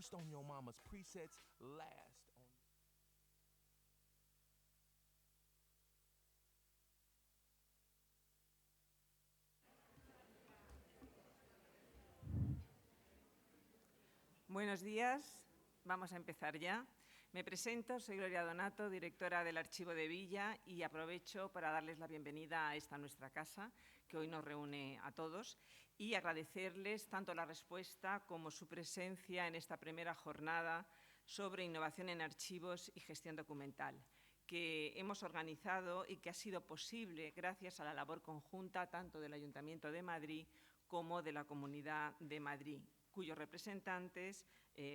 First on your mama's presets, last on. Buenos días, vamos a empezar ya. Me presento, soy Gloria Donato, directora del Archivo de Villa, y aprovecho para darles la bienvenida a esta nuestra casa, que hoy nos reúne a todos, y agradecerles tanto la respuesta como su presencia en esta primera jornada sobre innovación en archivos y gestión documental, que hemos organizado y que ha sido posible gracias a la labor conjunta tanto del Ayuntamiento de Madrid como de la Comunidad de Madrid, cuyos representantes,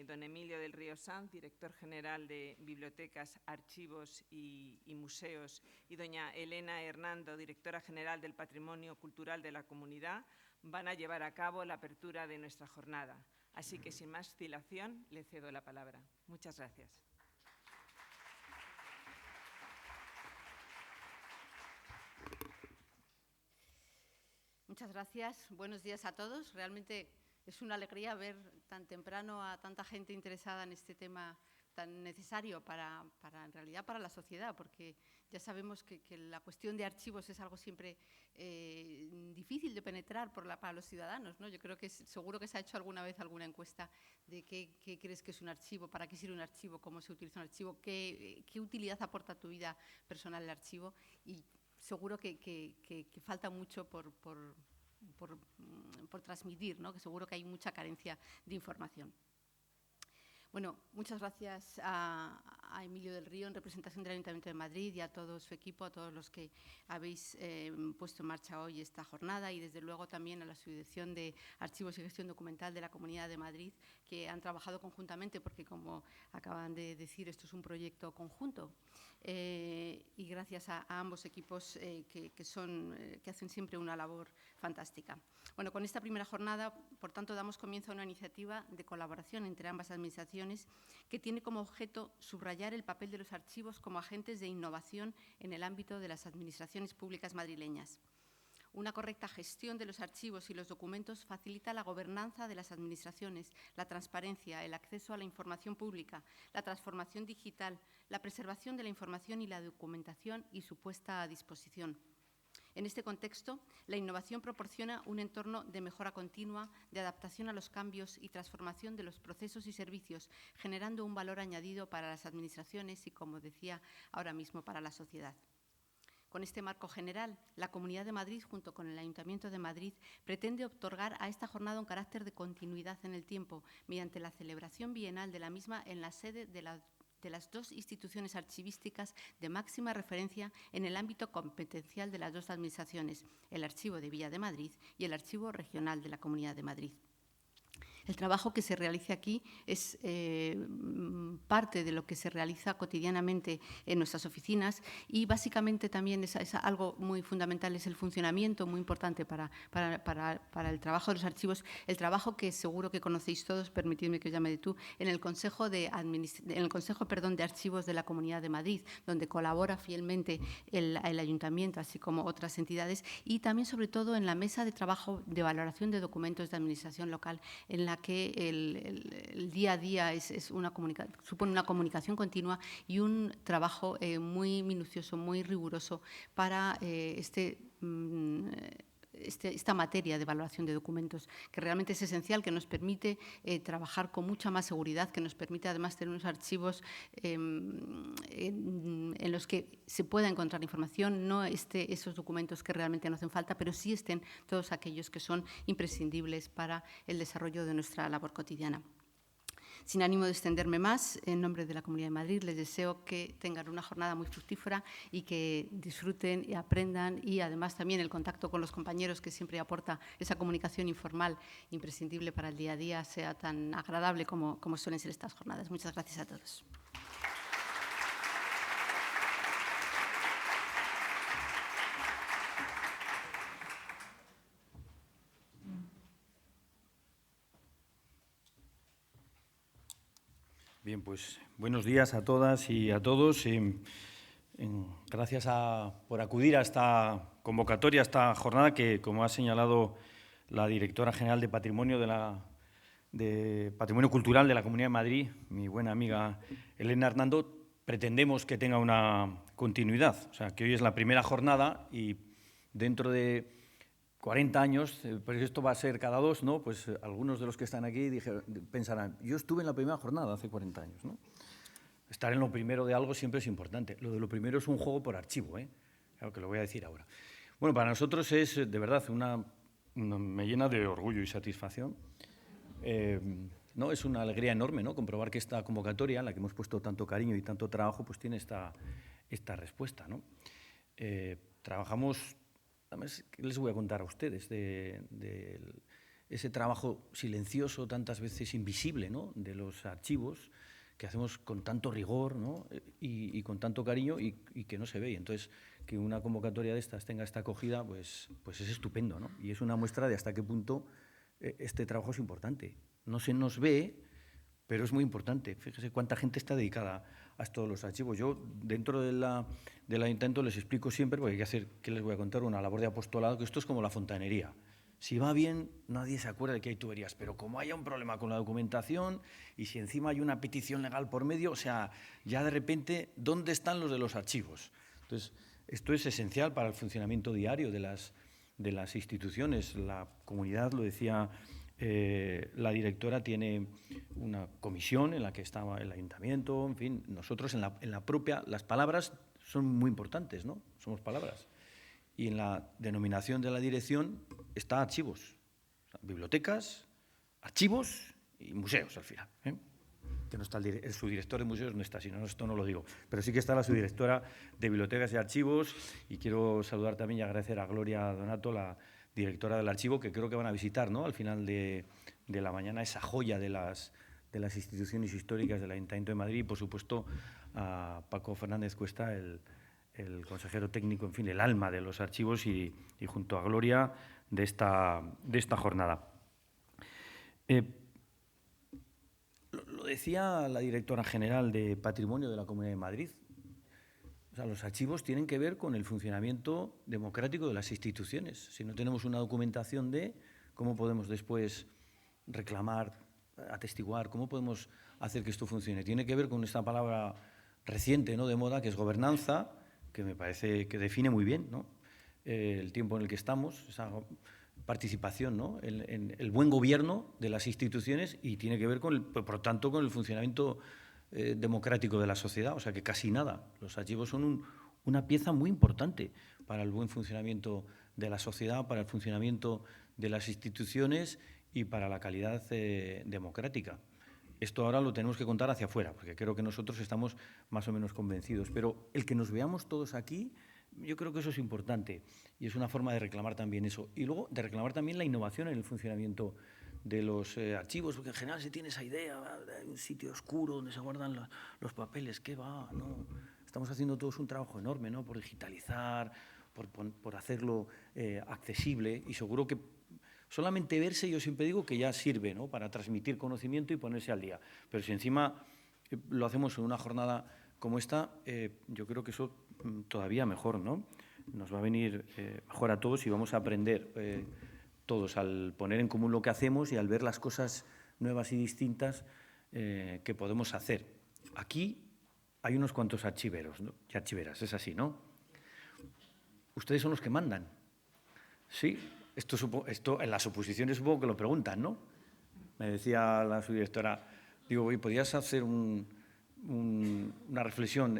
don Emilio del Río Sanz, director general de Bibliotecas, Archivos y Museos, y doña Elena Hernando, directora general del Patrimonio Cultural de la Comunidad, van a llevar a cabo la apertura de nuestra jornada. Así que, sin más dilación, le cedo la palabra. Muchas gracias. Muchas gracias. Buenos días a todos. Realmente es una alegría ver tan temprano a tanta gente interesada en este tema tan necesario en realidad para la sociedad, porque ya sabemos que la cuestión de archivos es algo siempre difícil de penetrar para los ciudadanos, ¿no? Yo creo que seguro que se ha hecho alguna vez alguna encuesta de qué crees que es un archivo, para qué sirve un archivo, cómo se utiliza un archivo, qué utilidad aporta a tu vida personal el archivo, y seguro que falta mucho por transmitir, ¿no? Que seguro que hay mucha carencia de información. Bueno, muchas gracias a Emilio del Río, en representación del Ayuntamiento de Madrid, y a todo su equipo, a todos los que habéis puesto en marcha hoy esta jornada, y desde luego también a la Subdirección de Archivos y Gestión Documental de la Comunidad de Madrid, que han trabajado conjuntamente, porque, como acaban de decir, esto es un proyecto conjunto. Y gracias a ambos equipos que hacen siempre una labor fantástica. Bueno, con esta primera jornada, por tanto, damos comienzo a una iniciativa de colaboración entre ambas administraciones que tiene como objeto subrayar el papel de los archivos como agentes de innovación en el ámbito de las administraciones públicas madrileñas. Una correcta gestión de los archivos y los documentos facilita la gobernanza de las administraciones, la transparencia, el acceso a la información pública, la transformación digital, la preservación de la información y la documentación y su puesta a disposición. En este contexto, la innovación proporciona un entorno de mejora continua, de adaptación a los cambios y transformación de los procesos y servicios, generando un valor añadido para las administraciones y, como decía ahora mismo, para la sociedad. Con este marco general, la Comunidad de Madrid, junto con el Ayuntamiento de Madrid, pretende otorgar a esta jornada un carácter de continuidad en el tiempo, mediante la celebración bienal de la misma en la sede de las dos instituciones archivísticas de máxima referencia en el ámbito competencial de las dos administraciones, el Archivo de Villa de Madrid y el Archivo Regional de la Comunidad de Madrid. El trabajo que se realiza aquí es parte de lo que se realiza cotidianamente en nuestras oficinas, y básicamente también es algo muy fundamental, es el funcionamiento muy importante para el trabajo de los archivos, el trabajo que seguro que conocéis todos, permitidme que os llame de tú, en el Consejo de Archivos de la Comunidad de Madrid, donde colabora fielmente el Ayuntamiento, así como otras entidades, y también, sobre todo, en la mesa de trabajo de valoración de documentos de administración local, en la que el día a día supone una comunicación continua y un trabajo muy minucioso, muy riguroso para esta materia de valoración de documentos, que realmente es esencial, que nos permite trabajar con mucha más seguridad, que nos permite además tener unos archivos en los que se pueda encontrar información, no esos documentos que realmente no hacen falta, pero sí estén todos aquellos que son imprescindibles para el desarrollo de nuestra labor cotidiana. Sin ánimo de extenderme más, en nombre de la Comunidad de Madrid les deseo que tengan una jornada muy fructífera y que disfruten y aprendan, y además también el contacto con los compañeros, que siempre aporta esa comunicación informal imprescindible para el día a día, sea tan agradable como suelen ser estas jornadas. Muchas gracias a todos. Bien, pues buenos días a todas y a todos. Gracias por acudir a esta convocatoria, a esta jornada que, como ha señalado la directora general de Patrimonio de de Patrimonio Cultural de la Comunidad de Madrid, mi buena amiga Elena Hernando, pretendemos que tenga una continuidad. O sea, que hoy es la primera jornada y dentro de 40 años, pues esto va a ser cada 2, ¿no? Pues algunos de los que están aquí pensarán, yo estuve en la primera jornada hace 40 años, ¿no? Estar en lo primero de algo siempre es importante. Lo de lo primero es un juego por archivo, ¿eh? Claro que lo voy a decir ahora. Bueno, para nosotros es, de verdad, me llena de orgullo y satisfacción. ¿No? Es una alegría enorme, ¿no? Comprobar que esta convocatoria, en la que hemos puesto tanto cariño y tanto trabajo, pues tiene esta respuesta, ¿no? Trabajamos, además, ¿qué les voy a contar a ustedes de ese trabajo silencioso, tantas veces invisible, ¿no? De los archivos que hacemos con tanto rigor, ¿no? y con tanto cariño y que no se ve. Y entonces, que una convocatoria de estas tenga esta acogida, pues es estupendo, ¿no? Y es una muestra de hasta qué punto este trabajo es importante. No se nos ve, pero es muy importante. Fíjese cuánta gente está dedicada a todos los archivos. Yo, dentro del ayuntamiento, les explico siempre, porque hay que hacer, ¿qué les voy a contar? Una labor de apostolado, que esto es como la fontanería. Si va bien, nadie se acuerda de que hay tuberías, pero como haya un problema con la documentación y si encima hay una petición legal por medio, o sea, ya de repente, ¿dónde están los de los archivos? Entonces, esto es esencial para el funcionamiento diario de las instituciones. La comunidad, lo decía la directora, tiene una comisión en la que estaba el ayuntamiento, en fin, nosotros en la propia, las palabras son muy importantes, ¿no? Somos palabras. Y en la denominación de la dirección está archivos, o sea, bibliotecas, archivos y museos al final, ¿eh? Que no está el subdirector de museos, no está, si no, esto no lo digo, pero sí que está la subdirectora de bibliotecas y archivos, y quiero saludar también y agradecer a Gloria Donato, la directora del archivo, que creo que van a visitar, ¿no? Al final de la mañana, esa joya de las instituciones históricas del Ayuntamiento de Madrid, y por supuesto a Paco Fernández Cuesta, el consejero técnico, en fin, el alma de los archivos y junto a Gloria de esta jornada. Lo decía la directora general de Patrimonio de la Comunidad de Madrid. O sea, los archivos tienen que ver con el funcionamiento democrático de las instituciones. Si no tenemos una documentación ¿cómo podemos después reclamar, atestiguar, cómo podemos hacer que esto funcione? Tiene que ver con esta palabra reciente, ¿no?, de moda, que es gobernanza, que me parece que define muy bien, ¿no?, el tiempo en el que estamos, esa participación, ¿no?, en el buen gobierno de las instituciones, y tiene que ver, por tanto, con el funcionamiento democrático de la sociedad. O sea, que casi nada. Los archivos son una pieza muy importante para el buen funcionamiento de la sociedad, para el funcionamiento de las instituciones y para la calidad democrática. Esto ahora lo tenemos que contar hacia afuera, porque creo que nosotros estamos más o menos convencidos. Pero el que nos veamos todos aquí, yo creo que eso es importante y es una forma de reclamar también eso. Y luego de reclamar también la innovación en el funcionamiento de los archivos, porque en general se tiene esa idea de un sitio oscuro donde se guardan los papeles. ¿Qué va? ¿No? Estamos haciendo todos un trabajo enorme, ¿no?, por digitalizar, por hacerlo accesible, y seguro que solamente verse, yo siempre digo que ya sirve, ¿no?, para transmitir conocimiento y ponerse al día. Pero si encima lo hacemos en una jornada como esta, yo creo que eso todavía mejor, ¿no? Nos va a venir mejor a todos y vamos a aprender todos al poner en común lo que hacemos y al ver las cosas nuevas y distintas que podemos hacer. Aquí hay unos cuantos archiveros, ¿no?, y archiveras, es así, ¿no? Ustedes son los que mandan. Sí, esto en las oposiciones supongo que lo preguntan, ¿no? Me decía la subdirectora, digo, ¿podrías hacer una reflexión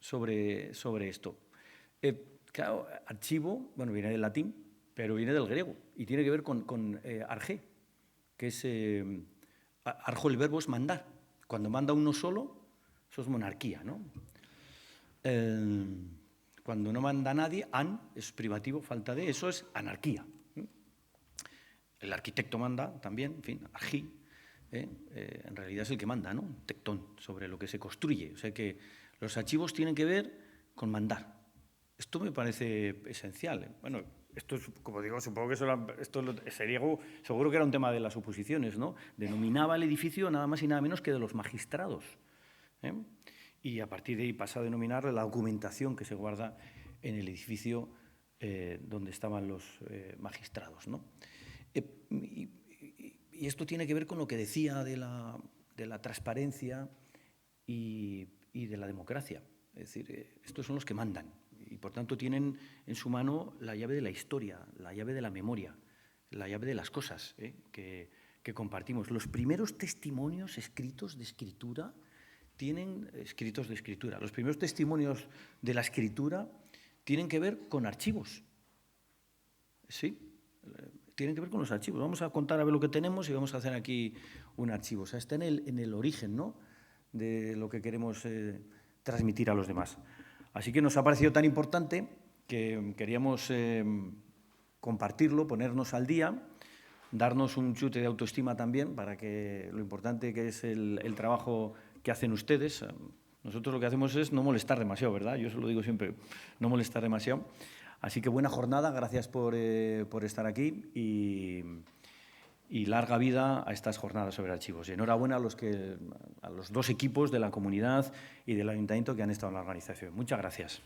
sobre esto? Claro, archivo, bueno, viene del latín, pero viene del griego y tiene que ver con arge, que es arjo, el verbo es mandar. Cuando manda uno solo, eso es monarquía, ¿no? Cuando no manda nadie, an es privativo, falta de, eso es anarquía. El arquitecto manda también, en fin, argi, en realidad es el que manda, ¿no? Tectón, sobre lo que se construye. O sea que los archivos tienen que ver con mandar. Esto me parece esencial. Bueno, esto es, como digo, supongo que seguro que era un tema de las oposiciones, ¿no? Denominaba el edificio nada más y nada menos que de los magistrados, ¿eh? Y a partir de ahí pasa a denominar la documentación que se guarda en el edificio donde estaban los magistrados, ¿no? Y esto tiene que ver con lo que decía de la transparencia y de la democracia. Es decir, estos son los que mandan y, por tanto, tienen en su mano la llave de la historia, la llave de la memoria, la llave de las cosas que compartimos. Los primeros testimonios escritos de escritura los primeros testimonios de la escritura tienen que ver con archivos. ¿Sí? Tienen que ver con los archivos. Vamos a contar a ver lo que tenemos y vamos a hacer aquí un archivo. O sea, está en el origen, ¿no?, de lo que queremos transmitir a los demás. Así que nos ha parecido tan importante que queríamos compartirlo, ponernos al día, darnos un chute de autoestima también para que lo importante que es el trabajo que hacen ustedes. Nosotros lo que hacemos es no molestar demasiado, ¿verdad? Yo se lo digo siempre, no molestar demasiado. Así que buena jornada, gracias por estar aquí y larga vida a estas jornadas sobre archivos. Y enhorabuena a los dos equipos de la comunidad y del ayuntamiento que han estado en la organización. Muchas gracias.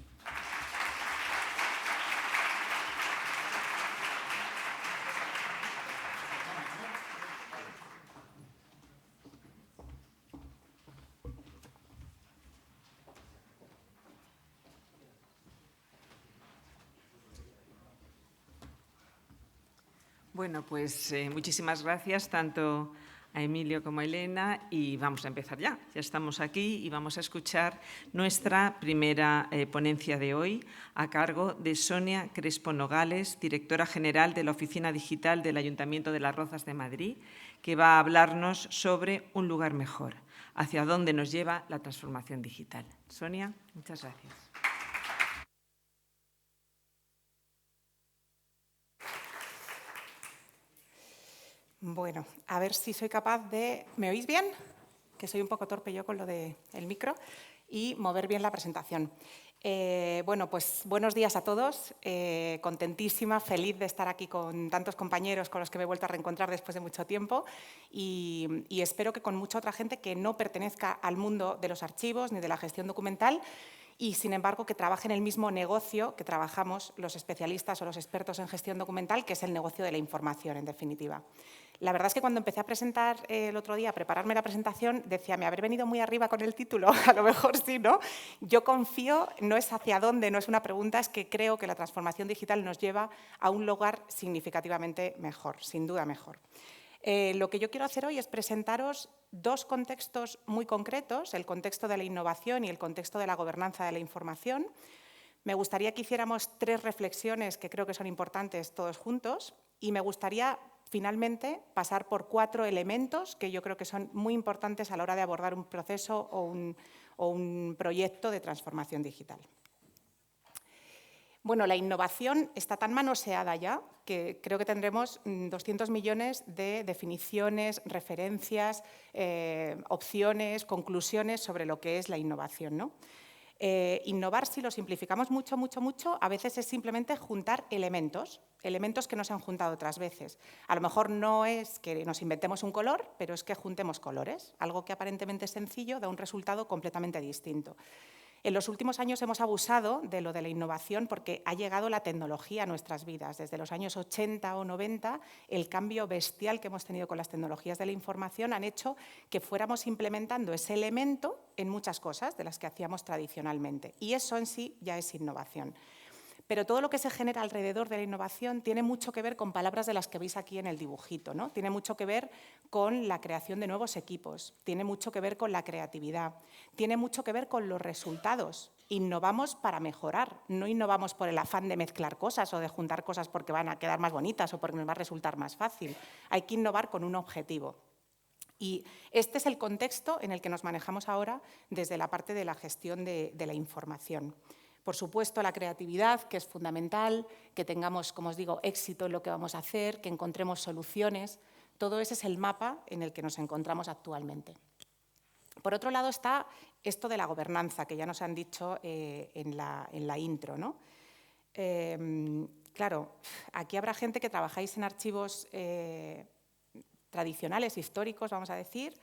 Bueno, pues muchísimas gracias tanto a Emilio como a Elena y vamos a empezar ya. Ya estamos aquí y vamos a escuchar nuestra primera ponencia de hoy a cargo de Sonia Crespo Nogales, directora general de la Oficina Digital del Ayuntamiento de Las Rozas de Madrid, que va a hablarnos sobre un lugar mejor, hacia dónde nos lleva la transformación digital. Sonia, muchas gracias. Bueno, a ver si soy capaz de... ¿Me oís bien? Que soy un poco torpe yo con lo del micro. Y mover bien la presentación. Bueno, pues buenos días a todos. Contentísima, feliz de estar aquí con tantos compañeros con los que me he vuelto a reencontrar después de mucho tiempo. Y espero que con mucha otra gente que no pertenezca al mundo de los archivos ni de la gestión documental y, sin embargo, que trabaje en el mismo negocio que trabajamos los especialistas o los expertos en gestión documental, que es el negocio de la información, en definitiva. La verdad es que cuando empecé a presentar el otro día, a prepararme la presentación, decía, ¿me habré venido muy arriba con el título? A lo mejor sí, ¿no? Yo confío, no es hacia dónde, no es una pregunta, es que creo que la transformación digital nos lleva a un lugar significativamente mejor, sin duda mejor. Lo que yo quiero hacer hoy es presentaros dos contextos muy concretos, el contexto de la innovación y el contexto de la gobernanza de la información. Me gustaría que hiciéramos tres reflexiones que creo que son importantes todos juntos y me gustaría finalmente pasar por cuatro elementos que yo creo que son muy importantes a la hora de abordar un proceso o un proyecto de transformación digital. Bueno, la innovación está tan manoseada ya que creo que tendremos 200 millones de definiciones, referencias, opciones, conclusiones sobre lo que es la innovación, ¿no? Innovar, si lo simplificamos mucho, a veces es simplemente juntar elementos que no se han juntado otras veces. A lo mejor no es que nos inventemos un color, pero es que juntemos colores. Algo que aparentemente es sencillo da un resultado completamente distinto. En los últimos años hemos abusado de lo de la innovación porque ha llegado la tecnología a nuestras vidas. Desde los años 80 o 90, el cambio bestial que hemos tenido con las tecnologías de la información han hecho que fuéramos implementando ese elemento en muchas cosas de las que hacíamos tradicionalmente. Y eso en sí ya es innovación. Pero todo lo que se genera alrededor de la innovación tiene mucho que ver con palabras de las que veis aquí en el dibujito, ¿no? Tiene mucho que ver con la creación de nuevos equipos, tiene mucho que ver con la creatividad, tiene mucho que ver con los resultados. Innovamos para mejorar, no innovamos por el afán de mezclar cosas o de juntar cosas porque van a quedar más bonitas o porque nos va a resultar más fácil. Hay que innovar con un objetivo. Y este es el contexto en el que nos manejamos ahora desde la parte de la gestión de la información. Por supuesto, la creatividad, que es fundamental, que tengamos, como os digo, éxito en lo que vamos a hacer, que encontremos soluciones. Todo ese es el mapa en el que nos encontramos actualmente. Por otro lado está esto de la gobernanza, que ya nos han dicho en la intro, ¿no? Claro, aquí habrá gente que trabajáis en archivos tradicionales, históricos, vamos a decir.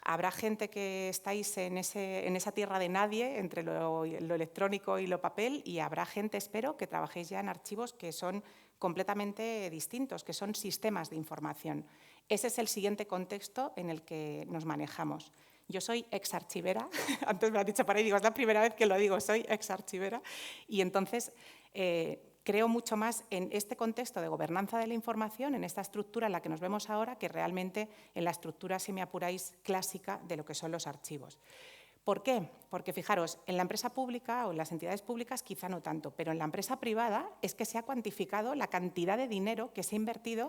Habrá gente que estáis en esa tierra de nadie, entre lo electrónico y lo papel, y habrá gente, espero, que trabajéis ya en archivos que son completamente distintos, que son sistemas de información. Ese es el siguiente contexto en el que nos manejamos. Yo soy exarchivera, antes me lo has dicho por ahí, digo, es la primera vez que lo digo, soy exarchivera, y entonces creo mucho más en este contexto de gobernanza de la información, en esta estructura en la que nos vemos ahora, que realmente en la estructura, si me apuráis, clásica de lo que son los archivos. ¿Por qué? Porque, fijaros, en la empresa pública o en las entidades públicas quizá no tanto, pero en la empresa privada es que se ha cuantificado la cantidad de dinero que se ha invertido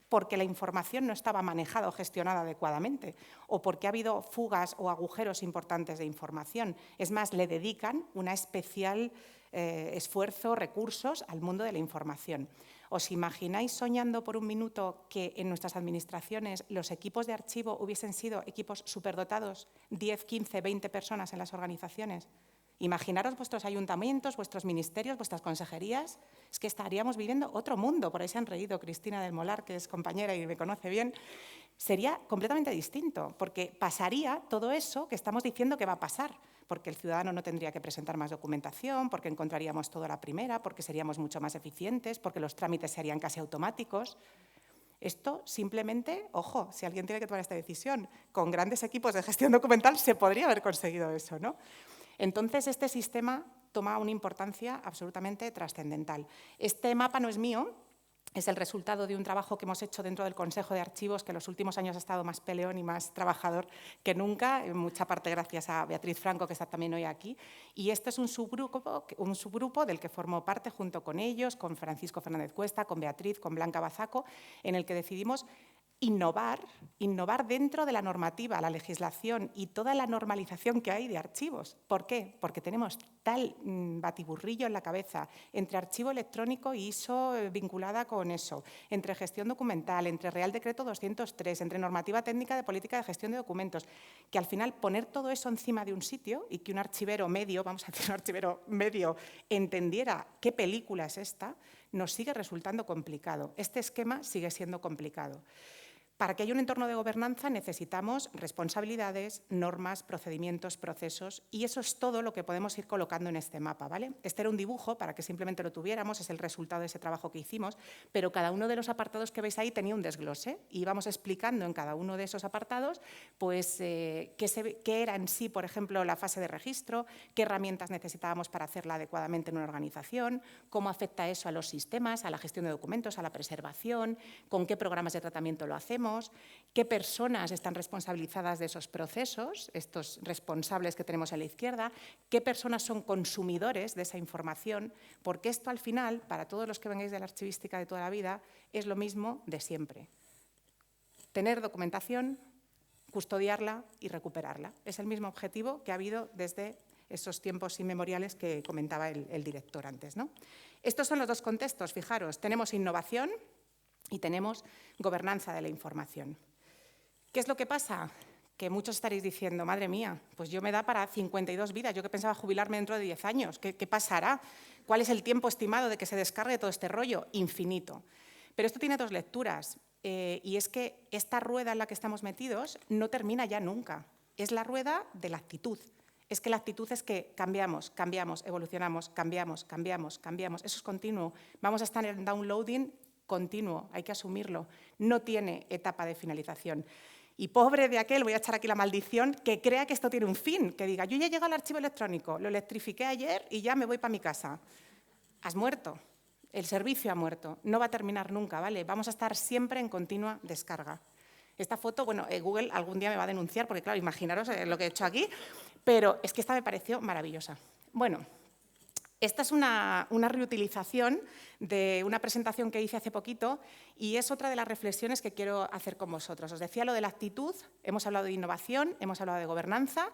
porque la información no estaba manejada o gestionada adecuadamente o porque ha habido fugas o agujeros importantes de información. Es más, le dedican un especial esfuerzo, recursos al mundo de la información. ¿Os imagináis soñando por un minuto que en nuestras administraciones los equipos de archivo hubiesen sido equipos superdotados, 10, 15, 20 personas en las organizaciones? Imaginaros vuestros ayuntamientos, vuestros ministerios, vuestras consejerías. Es que estaríamos viviendo otro mundo. Por ahí se han reído Cristina del Molar, que es compañera y me conoce bien. Sería completamente distinto, porque pasaría todo eso que estamos diciendo que va a pasar, porque el ciudadano no tendría que presentar más documentación, porque encontraríamos todo a la primera, porque seríamos mucho más eficientes, porque los trámites se harían casi automáticos. Esto simplemente, ojo, si alguien tiene que tomar esta decisión, con grandes equipos de gestión documental se podría haber conseguido eso, ¿no? Entonces, este sistema toma una importancia absolutamente trascendental. Este mapa no es mío, es el resultado de un trabajo que hemos hecho dentro del Consejo de Archivos, que en los últimos años ha estado más peleón y más trabajador que nunca, en mucha parte gracias a Beatriz Franco, que está también hoy aquí. Y este es un subgrupo del que formo parte junto con ellos, con Francisco Fernández Cuesta, con Beatriz, con Blanca Bazaco, en el que decidimos innovar dentro de la normativa, la legislación y toda la normalización que hay de archivos. ¿Por qué? Porque tenemos tal batiburrillo en la cabeza entre archivo electrónico y ISO vinculada con eso, entre gestión documental, entre Real Decreto 203, entre normativa técnica de política de gestión de documentos, que al final poner todo eso encima de un sitio y que un archivero medio, vamos a decir un archivero medio, entendiera qué película es esta, nos sigue resultando complicado. Este esquema sigue siendo complicado. Para que haya un entorno de gobernanza necesitamos responsabilidades, normas, procedimientos, procesos, y eso es todo lo que podemos ir colocando en este mapa, ¿vale? Este era un dibujo para que simplemente lo tuviéramos, es el resultado de ese trabajo que hicimos, pero cada uno de los apartados que veis ahí tenía un desglose y íbamos explicando en cada uno de esos apartados pues, qué era en sí, por ejemplo, la fase de registro, qué herramientas necesitábamos para hacerla adecuadamente en una organización, cómo afecta eso a los sistemas, a la gestión de documentos, a la preservación, con qué programas de tratamiento lo hacemos, qué personas están responsabilizadas de esos procesos, estos responsables que tenemos a la izquierda, qué personas son consumidores de esa información, porque esto al final, para todos los que vengáis de la archivística de toda la vida, es lo mismo de siempre. Tener documentación, custodiarla y recuperarla. Es el mismo objetivo que ha habido desde esos tiempos inmemoriales que comentaba el director antes, ¿no? Estos son los dos contextos, fijaros, tenemos innovación y tenemos gobernanza de la información. ¿Qué es lo que pasa? Que muchos estaréis diciendo, madre mía, pues yo me da para 52 vidas, yo que pensaba jubilarme dentro de 10 años, ¿qué pasará? ¿Cuál es el tiempo estimado de que se descargue todo este rollo? Infinito. Pero esto tiene dos lecturas, y es que esta rueda en la que estamos metidos no termina ya nunca, es la rueda de la actitud. Es que la actitud es que cambiamos, evolucionamos, cambiamos, eso es continuo. Vamos a estar en downloading continuo, hay que asumirlo, no tiene etapa de finalización. Y pobre de aquel, voy a echar aquí la maldición, que crea que esto tiene un fin, que diga, yo ya he llegado al archivo electrónico, lo electrifiqué ayer y ya me voy para mi casa. Has muerto, el servicio ha muerto, no va a terminar nunca, ¿vale? Vamos a estar siempre en continua descarga. Esta foto, bueno, Google algún día me va a denunciar, porque claro, imaginaros lo que he hecho aquí, pero es que esta me pareció maravillosa. Bueno, esta es una reutilización de una presentación que hice hace poquito y es otra de las reflexiones que quiero hacer con vosotros. Os decía lo de la actitud, hemos hablado de innovación, hemos hablado de gobernanza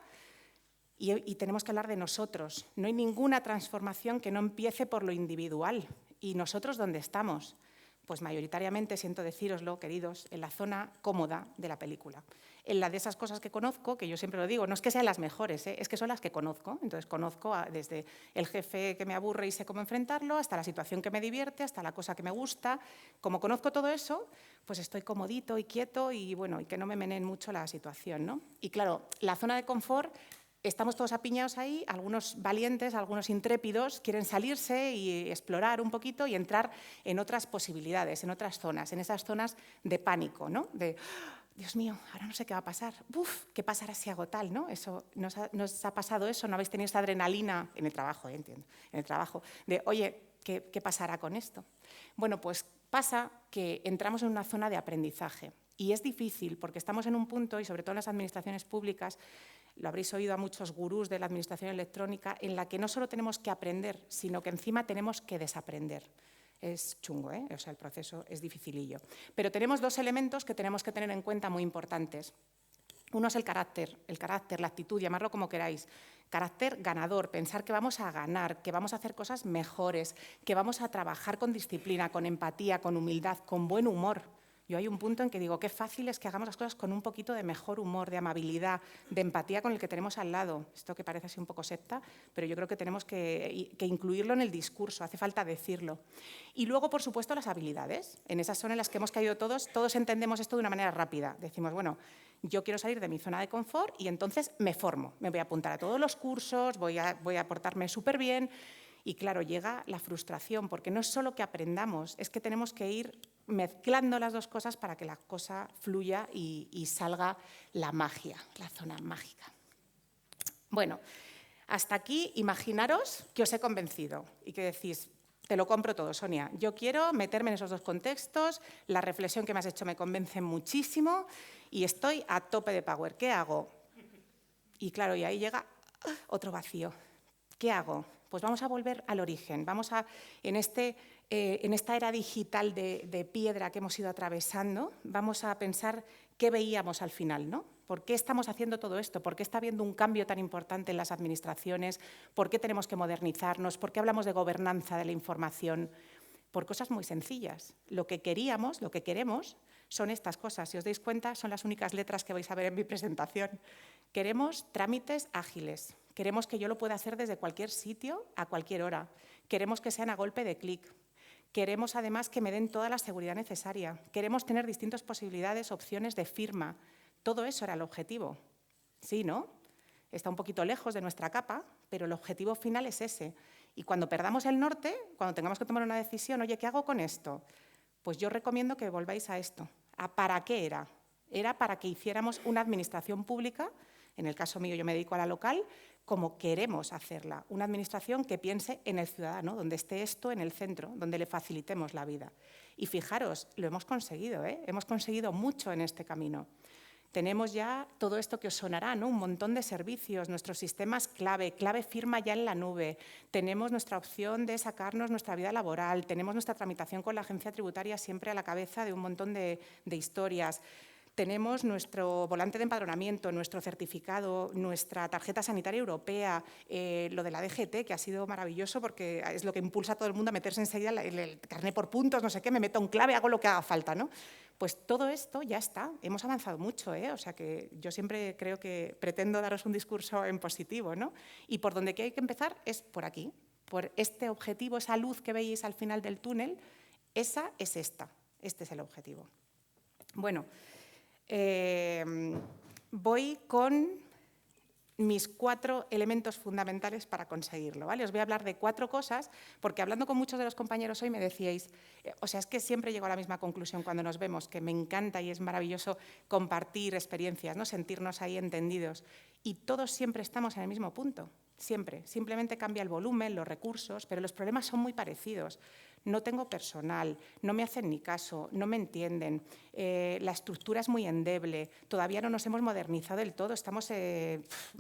y tenemos que hablar de nosotros. No hay ninguna transformación que no empiece por lo individual. ¿Y nosotros dónde estamos? Pues mayoritariamente, siento decíroslo, queridos, en la zona cómoda de la película. En la de esas cosas que conozco, que yo siempre lo digo, no es que sean las mejores, es que son las que conozco. Entonces conozco desde el jefe que me aburre y sé cómo enfrentarlo, hasta la situación que me divierte, hasta la cosa que me gusta. Como conozco todo eso, pues estoy comodito y quieto y, bueno, y que no me meneen mucho la situación, ¿no? Y claro, la zona de confort Estamos todos apiñados ahí, algunos valientes, algunos intrépidos, quieren salirse y explorar un poquito y entrar en otras posibilidades, en otras zonas, en esas zonas de pánico, ¿no? De, Dios mío, ahora no sé qué va a pasar. Uf, ¿qué pasará si hago tal? ¿No? Eso, ¿nos ha pasado eso? ¿No habéis tenido esta adrenalina en el trabajo? Entiendo, en el trabajo, de, oye, ¿qué pasará con esto? Bueno, pues pasa que entramos en una zona de aprendizaje y es difícil porque estamos en un punto, y sobre todo en las administraciones públicas, lo habréis oído a muchos gurús de la administración electrónica, en la que no solo tenemos que aprender, sino que encima tenemos que desaprender. Es chungo, ¿eh? O sea, el proceso es dificilillo. Pero tenemos dos elementos que tenemos que tener en cuenta muy importantes. Uno es el carácter, la actitud, llamarlo como queráis. Carácter ganador, pensar que vamos a ganar, que vamos a hacer cosas mejores, que vamos a trabajar con disciplina, con empatía, con humildad, con buen humor. Yo hay un punto en que digo, qué fácil es que hagamos las cosas con un poquito de mejor humor, de amabilidad, de empatía con el que tenemos al lado. Esto que parece así un poco secta, pero yo creo que tenemos que incluirlo en el discurso, hace falta decirlo. Y luego, por supuesto, las habilidades. En esas son en las que hemos caído todos entendemos esto de una manera rápida. Decimos, bueno, yo quiero salir de mi zona de confort y entonces me formo. Me voy a apuntar a todos los cursos, voy a portarme súper bien. Y claro, llega la frustración, porque no es solo que aprendamos, es que tenemos que ir mezclando las dos cosas para que la cosa fluya y salga la magia, la zona mágica. Bueno, hasta aquí imaginaros que os he convencido y que decís, te lo compro todo, Sonia, yo quiero meterme en esos dos contextos, la reflexión que me has hecho me convence muchísimo y estoy a tope de power. ¿Qué hago? Y claro, y ahí llega otro vacío. ¿Qué hago? Pues vamos a volver al origen, vamos a, en esta era digital de piedra que hemos ido atravesando, vamos a pensar qué veíamos al final, ¿no? ¿Por qué estamos haciendo todo esto? ¿Por qué está habiendo un cambio tan importante en las administraciones? ¿Por qué tenemos que modernizarnos? ¿Por qué hablamos de gobernanza de la información? Por cosas muy sencillas. Lo que queríamos, lo que queremos, son estas cosas. Si os dais cuenta, son las únicas letras que vais a ver en mi presentación. Queremos trámites ágiles. Queremos que yo lo pueda hacer desde cualquier sitio, a cualquier hora. Queremos que sean a golpe de clic. Queremos, además, que me den toda la seguridad necesaria. Queremos tener distintas posibilidades, opciones de firma. Todo eso era el objetivo. Sí, ¿no? Está un poquito lejos de nuestra capa, pero el objetivo final es ese. Y cuando perdamos el norte, cuando tengamos que tomar una decisión, oye, ¿qué hago con esto? Pues yo recomiendo que volváis a esto. ¿A para qué era? Era para que hiciéramos una administración pública, en el caso mío yo me dedico a la local, como queremos hacerla. Una administración que piense en el ciudadano, donde esté esto en el centro, donde le facilitemos la vida. Y fijaros, lo hemos conseguido, ¿eh? Hemos conseguido mucho en este camino. Tenemos ya todo esto que os sonará, ¿no? Un montón de servicios, nuestros sistemas clave firma ya en la nube, tenemos nuestra opción de sacarnos nuestra vida laboral, tenemos nuestra tramitación con la agencia tributaria siempre a la cabeza de un montón de historias. Tenemos nuestro volante de empadronamiento, nuestro certificado, nuestra tarjeta sanitaria europea, lo de la DGT, que ha sido maravilloso porque es lo que impulsa a todo el mundo a meterse enseguida el carné por puntos, no sé qué, me meto en clave, hago lo que haga falta, ¿no? Pues todo esto ya está, hemos avanzado mucho, ¿eh? O sea que yo siempre creo que pretendo daros un discurso en positivo, ¿no? Y por donde hay que empezar es por aquí, por este objetivo, esa luz que veis al final del túnel, esa es esta, este es el objetivo. Bueno, voy con mis 4 elementos fundamentales para conseguirlo, ¿vale? Os voy a hablar de 4 cosas, porque hablando con muchos de los compañeros hoy me decíais, o sea, es que siempre llego a la misma conclusión cuando nos vemos, que me encanta y es maravilloso compartir experiencias, ¿no? Sentirnos ahí entendidos. Y todos siempre estamos en el mismo punto, siempre. Simplemente cambia el volumen, los recursos, pero los problemas son muy parecidos. No tengo personal, no me hacen ni caso, no me entienden, la estructura es muy endeble, todavía no nos hemos modernizado del todo, estamos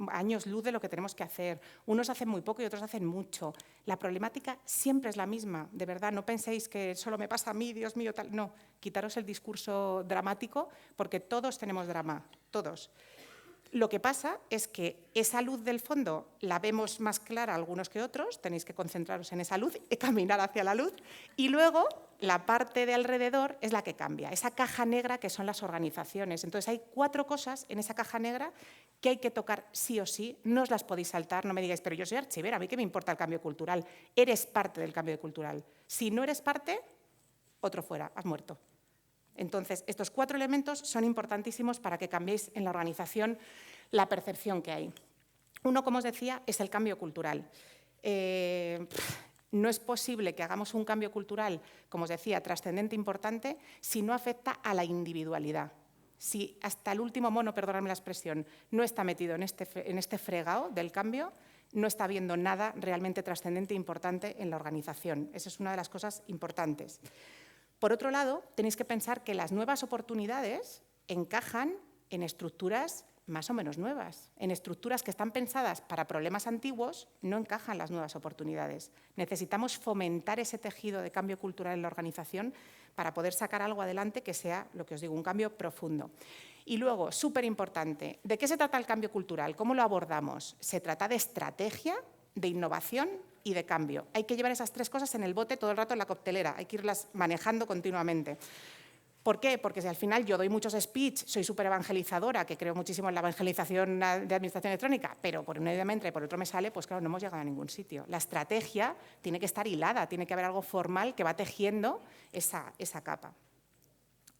años luz de lo que tenemos que hacer. Unos hacen muy poco y otros hacen mucho. La problemática siempre es la misma, de verdad, no penséis que solo me pasa a mí, Dios mío, tal. No, quitaros el discurso dramático porque todos tenemos drama, todos. Lo que pasa es que esa luz del fondo la vemos más clara algunos que otros, tenéis que concentraros en esa luz y caminar hacia la luz, y luego la parte de alrededor es la que cambia, esa caja negra que son las organizaciones. Entonces hay 4 cosas en esa caja negra que hay que tocar sí o sí, no os las podéis saltar, no me digáis, pero yo soy archivera, a mí qué me importa el cambio cultural, eres parte del cambio cultural. Si no eres parte, otro fuera, has muerto. Entonces, estos 4 elementos son importantísimos para que cambiéis en la organización la percepción que hay. Uno, como os decía, es el cambio cultural. No es posible que hagamos un cambio cultural, como os decía, trascendente, importante, si no afecta a la individualidad. Si hasta el último mono, perdonadme la expresión, no está metido en este fregado del cambio, no está viendo nada realmente trascendente e importante en la organización. Esa es una de las cosas importantes. Por otro lado, tenéis que pensar que las nuevas oportunidades encajan en estructuras más o menos nuevas. En estructuras que están pensadas para problemas antiguos, no encajan las nuevas oportunidades. Necesitamos fomentar ese tejido de cambio cultural en la organización para poder sacar algo adelante que sea, lo que os digo, un cambio profundo. Y luego, súper importante, ¿de qué se trata el cambio cultural? ¿Cómo lo abordamos? Se trata de estrategia, de innovación y de cambio. Hay que llevar esas tres cosas en el bote todo el rato en la coctelera, hay que irlas manejando continuamente. ¿Por qué? Porque si al final yo doy muchos speech, soy súper evangelizadora, que creo muchísimo en la evangelización de administración electrónica, pero por un medio me entra y por otro me sale, pues claro, no hemos llegado a ningún sitio. La estrategia tiene que estar hilada, tiene que haber algo formal que va tejiendo esa capa.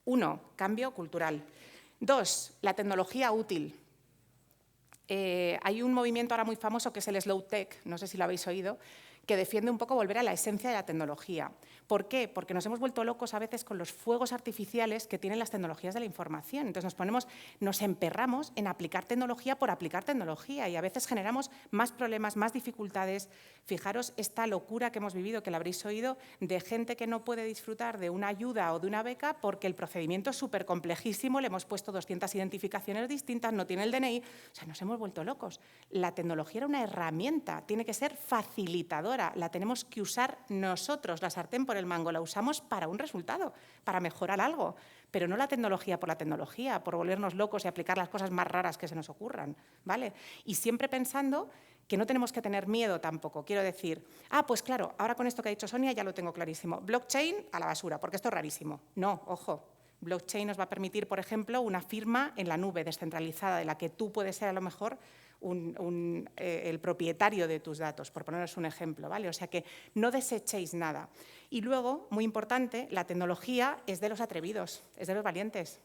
1, cambio cultural. 2, la tecnología útil. Hay un movimiento ahora muy famoso que es el Slow Tech, no sé si lo habéis oído, que defiende un poco volver a la esencia de la tecnología. ¿Por qué? Porque nos hemos vuelto locos a veces con los fuegos artificiales que tienen las tecnologías de la información. Entonces nos emperramos en aplicar tecnología por aplicar tecnología y a veces generamos más problemas, más dificultades. Fijaros esta locura que hemos vivido, que la habréis oído, de gente que no puede disfrutar de una ayuda o de una beca porque el procedimiento es súper complejísimo, le hemos puesto 200 identificaciones distintas, no tiene el DNI, o sea, nos hemos vuelto locos. La tecnología era una herramienta, tiene que ser facilitadora, la tenemos que usar nosotros, la sartén por el mango, la usamos para un resultado, para mejorar algo, pero no la tecnología por la tecnología, por volvernos locos y aplicar las cosas más raras que se nos ocurran, ¿vale? Y siempre pensando que no tenemos que tener miedo tampoco. Quiero decir, pues claro, ahora con esto que ha dicho Sonia ya lo tengo clarísimo. Blockchain a la basura, porque esto es rarísimo. No, ojo. Blockchain nos va a permitir, por ejemplo, una firma en la nube descentralizada de la que tú puedes ser a lo mejor el propietario de tus datos, por poneros un ejemplo, ¿vale? O sea que no desechéis nada. Y luego, muy importante, la tecnología es de los atrevidos, es de los valientes.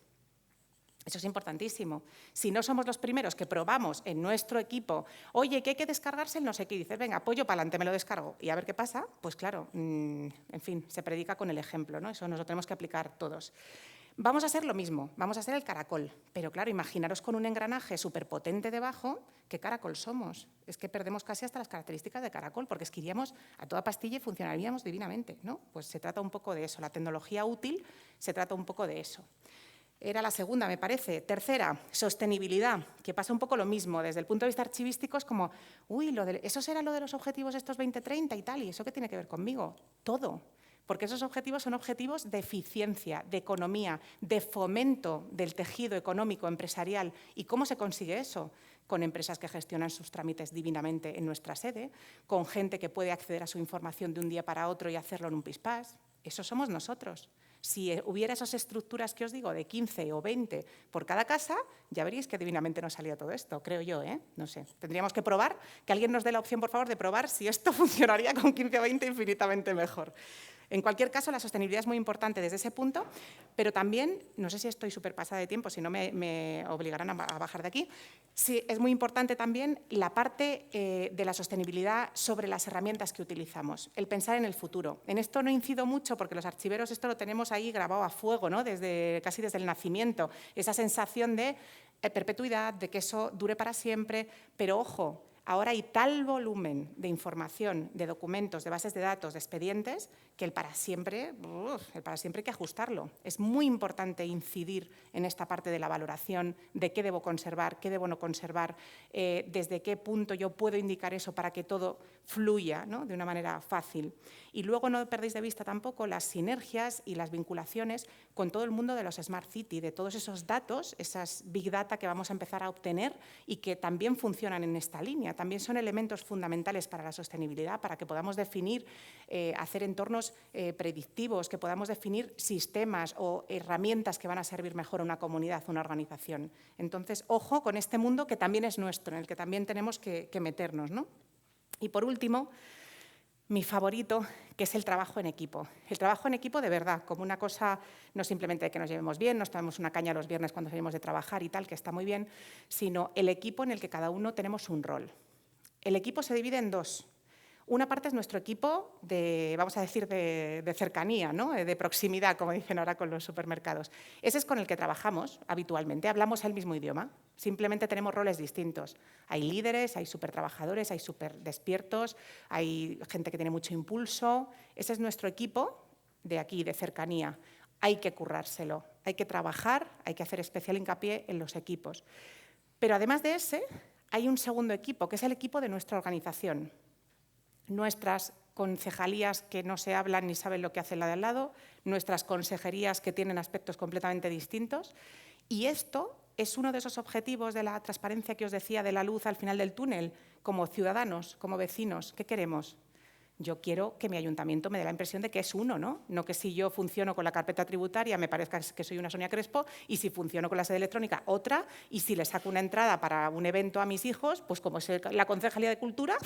Eso es importantísimo. Si no somos los primeros que probamos en nuestro equipo, oye, que hay que descargarse el no sé qué, y dices, venga, pollo para adelante, me lo descargo, y a ver qué pasa, pues claro, en fin, se predica con el ejemplo, ¿no? Eso nos lo tenemos que aplicar todos. Vamos a hacer lo mismo, vamos a ser el caracol, pero claro, imaginaros con un engranaje superpotente debajo, ¿qué caracol somos? Es que perdemos casi hasta las características de caracol, porque es que iríamos a toda pastilla y funcionaríamos divinamente, ¿no? Pues se trata un poco de eso, la tecnología útil se trata un poco de eso. Era la segunda, me parece. Tercera, sostenibilidad, que pasa un poco lo mismo. Desde el punto de vista archivístico es como, uy, ¿eso será lo de los objetivos estos 2030 y tal? ¿Y eso qué tiene que ver conmigo? Todo. Porque esos objetivos son objetivos de eficiencia, de economía, de fomento del tejido económico empresarial. ¿Y cómo se consigue eso? Con empresas que gestionan sus trámites divinamente en nuestra sede, con gente que puede acceder a su información de un día para otro y hacerlo en un pispás. Eso somos nosotros. Si hubiera esas estructuras que os digo de 15 o 20 por cada casa, ya veréis que divinamente nos salía todo esto, creo yo, ¿eh? No sé, tendríamos que probar, que alguien nos dé la opción, por favor, de probar si esto funcionaría con 15 o 20 infinitamente mejor. En cualquier caso, la sostenibilidad es muy importante desde ese punto, pero también, no sé si estoy súper pasada de tiempo, si no me obligarán a bajar de aquí, sí, es muy importante también la parte de la sostenibilidad sobre las herramientas que utilizamos, el pensar en el futuro. En esto no incido mucho porque los archiveros esto lo tenemos ahí grabado a fuego, ¿no? Casi desde el nacimiento, esa sensación de perpetuidad, de que eso dure para siempre, pero ojo, ahora hay tal volumen de información, de documentos, de bases de datos, de expedientes, que el para siempre hay que ajustarlo. Es muy importante incidir en esta parte de la valoración, de qué debo conservar, qué debo no conservar, desde qué punto yo puedo indicar eso para que todo fluya, ¿no? De una manera fácil. Y luego no perdéis de vista tampoco las sinergias y las vinculaciones con todo el mundo de los Smart City, de todos esos datos, esas Big Data que vamos a empezar a obtener y que también funcionan en esta línea. También son elementos fundamentales para la sostenibilidad, para que podamos definir, hacer entornos predictivos, que podamos definir sistemas o herramientas que van a servir mejor a una comunidad, a una organización. Entonces, ojo con este mundo que también es nuestro, en el que también tenemos que meternos, ¿no? Y por último, Mi favorito, que es el trabajo en equipo. El trabajo en equipo de verdad, como una cosa, no simplemente que nos llevemos bien, nos tomemos una caña los viernes cuando salimos de trabajar y tal, que está muy bien, sino el equipo en el que cada uno tenemos un rol. El equipo se divide en dos. Una parte es nuestro equipo de, vamos a decir, de cercanía, ¿no? De proximidad, como dicen ahora con los supermercados. Ese es con el que trabajamos habitualmente, hablamos el mismo idioma, simplemente tenemos roles distintos. Hay líderes, hay supertrabajadores, hay superdespiertos, hay gente que tiene mucho impulso. Ese es nuestro equipo de aquí, de cercanía. Hay que currárselo, hay que trabajar, hay que hacer especial hincapié en los equipos. Pero además de ese, hay un segundo equipo, que es el equipo de nuestra organización. Nuestras concejalías que no se hablan ni saben lo que hace la de al lado, nuestras consejerías que tienen aspectos completamente distintos. Y esto es uno de esos objetivos de la transparencia que os decía, de la luz al final del túnel, como ciudadanos, como vecinos. ¿Qué queremos? Yo quiero que mi ayuntamiento me dé la impresión de que es uno, ¿no? No que si yo funciono con la carpeta tributaria me parezca que soy una Sonia Crespo y si funciono con la sede electrónica otra y si le saco una entrada para un evento a mis hijos, pues como es la Concejalía de Cultura,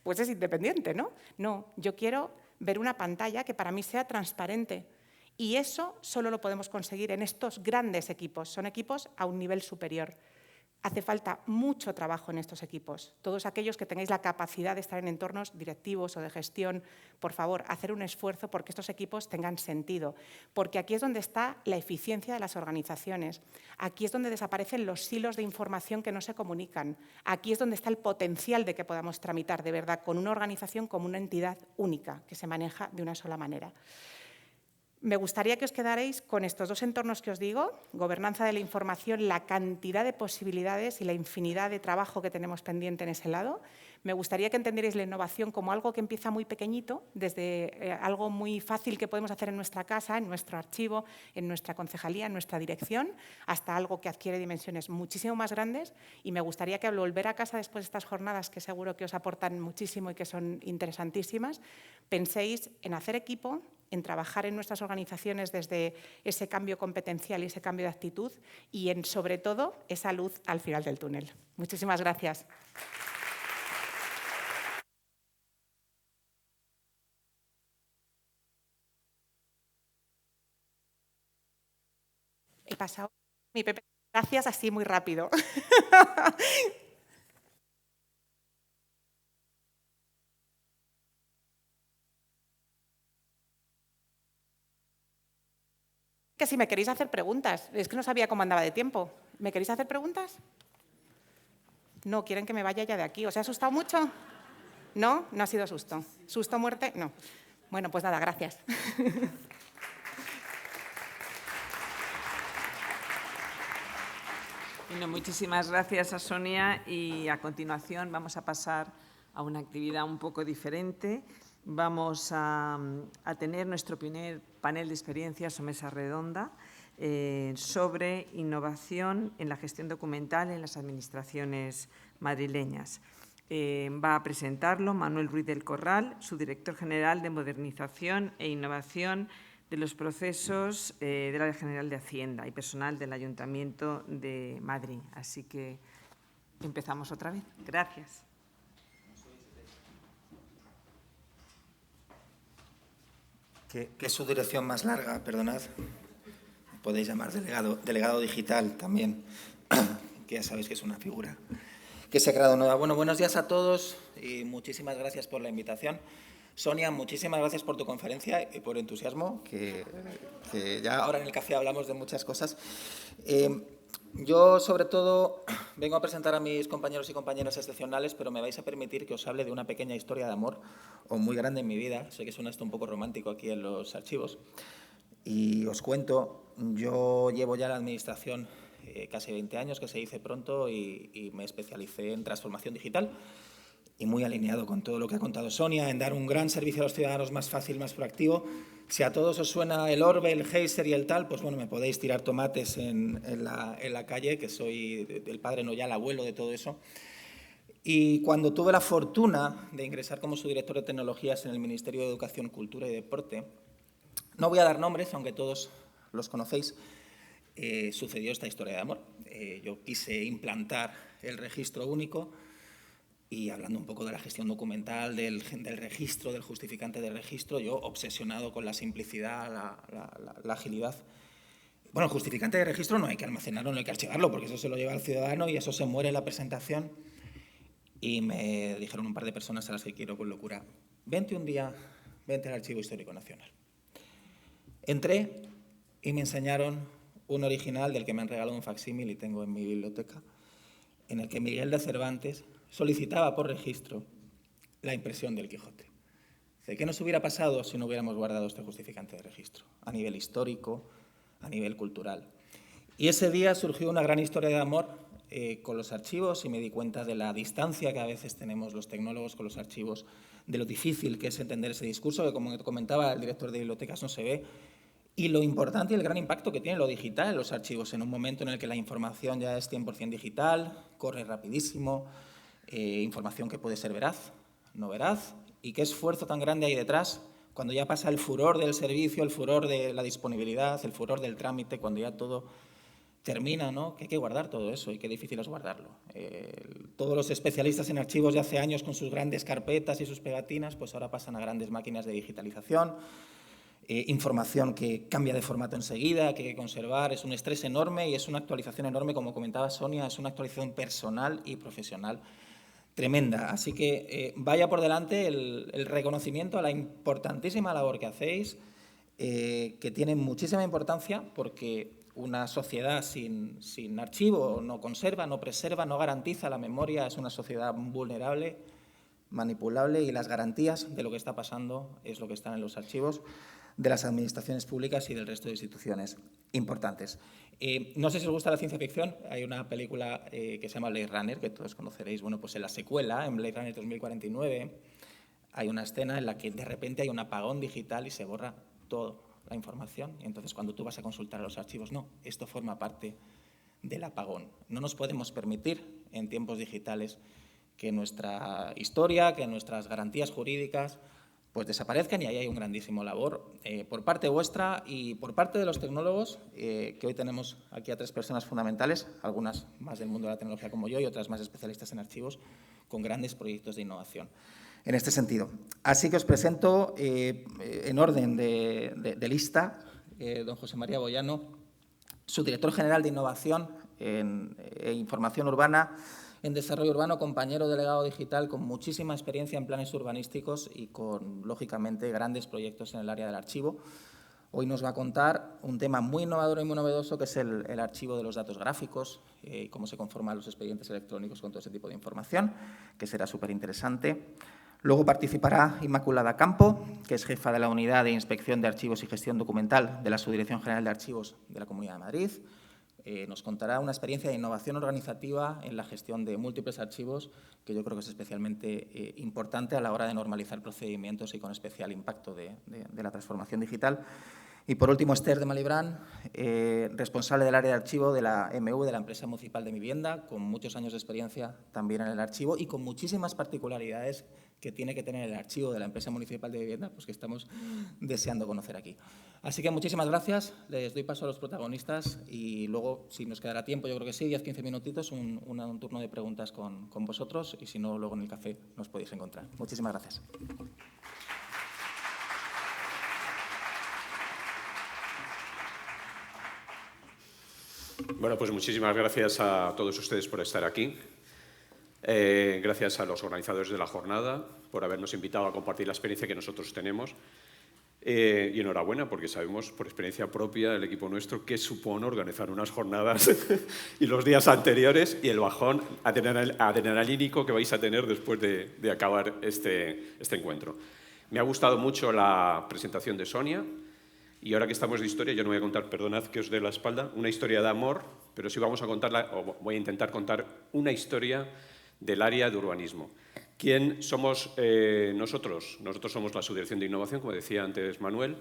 pues es independiente, ¿no? No, yo quiero ver una pantalla que para mí sea transparente y eso solo lo podemos conseguir en estos grandes equipos, son equipos a un nivel superior. Hace falta mucho trabajo en estos equipos. Todos aquellos que tengáis la capacidad de estar en entornos directivos o de gestión, por favor, hacer un esfuerzo porque estos equipos tengan sentido. Porque aquí es donde está la eficiencia de las organizaciones. Aquí es donde desaparecen los silos de información que no se comunican. Aquí es donde está el potencial de que podamos tramitar de verdad con una organización como una entidad única que se maneja de una sola manera. Me gustaría que os quedarais con estos dos entornos que os digo, gobernanza de la información, la cantidad de posibilidades y la infinidad de trabajo que tenemos pendiente en ese lado. Me gustaría que entendierais la innovación como algo que empieza muy pequeñito, desde algo muy fácil que podemos hacer en nuestra casa, en nuestro archivo, en nuestra concejalía, en nuestra dirección, hasta algo que adquiere dimensiones muchísimo más grandes. Y me gustaría que al volver a casa después de estas jornadas, que seguro que os aportan muchísimo y que son interesantísimas, penséis en hacer equipo, en trabajar en nuestras organizaciones desde ese cambio competencial y ese cambio de actitud y en, sobre todo, esa luz al final del túnel. Muchísimas gracias. He pasado mi Pepe. Gracias así muy rápido. Que si me queréis hacer preguntas, es que no sabía cómo andaba de tiempo. ¿Me queréis hacer preguntas? No, quieren que me vaya ya de aquí. ¿Os ha asustado mucho? ¿No? No ha sido susto. ¿Susto, muerte? No. Bueno, pues nada, gracias. Bueno, muchísimas gracias a Sonia y a continuación vamos a pasar a una actividad un poco diferente. Vamos a tener nuestro primer panel de experiencias o mesa redonda sobre innovación en la gestión documental en las administraciones madrileñas. Va a presentarlo Manuel Ruiz del Corral, su director general de Modernización e Innovación de los Procesos del Área General de Hacienda y personal del Ayuntamiento de Madrid. Así que empezamos otra vez. Gracias. Que es su dirección más larga, perdonad. Podéis llamar delegado digital también, que ya sabéis que es una figura que se ha creado nueva. Bueno, buenos días a todos y muchísimas gracias por la invitación. Sonia, muchísimas gracias por tu conferencia y por entusiasmo, que ya ahora en el café hablamos de muchas cosas. Yo, sobre todo, vengo a presentar a mis compañeros y compañeras excepcionales, pero me vais a permitir que os hable de una pequeña historia de amor, o muy grande en mi vida. Sé que suena esto un poco romántico aquí en los archivos. Y os cuento, yo llevo ya la administración casi 20 años, que se dice pronto, y me especialicé en transformación digital. Y muy alineado con todo lo que ha contado Sonia, en dar un gran servicio a los ciudadanos más fácil, más proactivo. Si a todos os suena el Orbe, el Heiser y el tal, pues bueno, me podéis tirar tomates en la calle, que soy el padre, no ya el abuelo de todo eso. Y cuando tuve la fortuna de ingresar como subdirector de tecnologías en el Ministerio de Educación, Cultura y Deporte, no voy a dar nombres, aunque todos los conocéis, sucedió esta historia de amor. Yo quise implantar el registro único, y hablando un poco de la gestión documental, del registro, del justificante del registro, yo obsesionado con la simplicidad, la agilidad. Bueno, el justificante de registro no hay que almacenarlo, no hay que archivarlo, porque eso se lo lleva al ciudadano y eso se muere en la presentación. Y me dijeron un par de personas a las que quiero con locura, vente un día, vente al Archivo Histórico Nacional. Entré y me enseñaron un original del que me han regalado un facsímil y tengo en mi biblioteca, en el que Miguel de Cervantes solicitaba por registro la impresión del Quijote. ¿Qué nos hubiera pasado si no hubiéramos guardado este justificante de registro? A nivel histórico, a nivel cultural. Y ese día surgió una gran historia de amor con los archivos y me di cuenta de la distancia que a veces tenemos los tecnólogos con los archivos, de lo difícil que es entender ese discurso, que como comentaba el director de bibliotecas no se ve, y lo importante y el gran impacto que tiene lo digital en los archivos, en un momento en el que la información ya es 100% digital, corre rapidísimo, información que puede ser veraz, no veraz, y qué esfuerzo tan grande hay detrás cuando ya pasa el furor del servicio, el furor de la disponibilidad, el furor del trámite, cuando ya todo termina, ¿no? Que hay que guardar todo eso y qué difícil es guardarlo. Todos los especialistas en archivos de hace años con sus grandes carpetas y sus pegatinas, pues ahora pasan a grandes máquinas de digitalización, información que cambia de formato enseguida, que hay que conservar, es un estrés enorme y es una actualización enorme, como comentaba Sonia, es una actualización personal y profesional tremenda. Así que vaya por delante el reconocimiento a la importantísima labor que hacéis, que tiene muchísima importancia porque una sociedad sin archivo no conserva, no preserva, no garantiza la memoria, es una sociedad vulnerable, manipulable y las garantías de lo que está pasando es lo que están en los archivos de las administraciones públicas y del resto de instituciones importantes. No sé si os gusta la ciencia ficción, hay una película que se llama Blade Runner, que todos conoceréis. Bueno, pues en la secuela, en Blade Runner 2049, hay una escena en la que de repente hay un apagón digital y se borra toda la información. Y entonces cuando tú vas a consultar a los archivos, no, esto forma parte del apagón. No nos podemos permitir en tiempos digitales que nuestra historia, que nuestras garantías jurídicas pues desaparezcan, y ahí hay un grandísimo labor por parte vuestra y por parte de los tecnólogos, que hoy tenemos aquí a 3 personas fundamentales, algunas más del mundo de la tecnología como yo y otras más especialistas en archivos, con grandes proyectos de innovación en este sentido. Así que os presento en orden de lista don José María Boyano, subdirector general de Innovación e Información Urbana, en desarrollo urbano, compañero delegado digital con muchísima experiencia en planes urbanísticos y con, lógicamente, grandes proyectos en el área del archivo. Hoy nos va a contar un tema muy innovador y muy novedoso, que es el archivo de los datos gráficos y cómo se conforman los expedientes electrónicos con todo ese tipo de información, que será súper interesante. Luego participará Inmaculada Campo, que es jefa de la Unidad de Inspección de Archivos y Gestión Documental de la Subdirección General de Archivos de la Comunidad de Madrid. Nos contará una experiencia de innovación organizativa en la gestión de múltiples archivos, que yo creo que es especialmente importante a la hora de normalizar procedimientos y con especial impacto de la transformación digital. Y, por último, Esther de Malibrán, responsable del área de archivo de la MV, de la Empresa Municipal de Vivienda, con muchos años de experiencia también en el archivo y con muchísimas particularidades que tiene que tener el archivo de la Empresa Municipal de Vivienda, pues que estamos deseando conocer aquí. Así que muchísimas gracias, les doy paso a los protagonistas y luego, si nos quedará tiempo, yo creo que sí, 10-15 minutitos, un turno de preguntas con vosotros, y si no, luego en el café nos podéis encontrar. Muchísimas gracias. Bueno, pues muchísimas gracias a todos ustedes por estar aquí. Gracias a los organizadores de la jornada por habernos invitado a compartir la experiencia que nosotros tenemos. Y enhorabuena, porque sabemos por experiencia propia del equipo nuestro qué supone organizar unas jornadas y los días anteriores y el bajón adrenalínico que vais a tener después de acabar este encuentro. Me ha gustado mucho la presentación de Sonia. Y ahora que estamos de historia, yo no voy a contar, perdonad que os dé la espalda, una historia de amor, pero sí vamos a contarla, o voy a intentar contar una historia del área de urbanismo. ¿Quién somos nosotros? Nosotros somos la Subdirección de Innovación, como decía antes Manuel,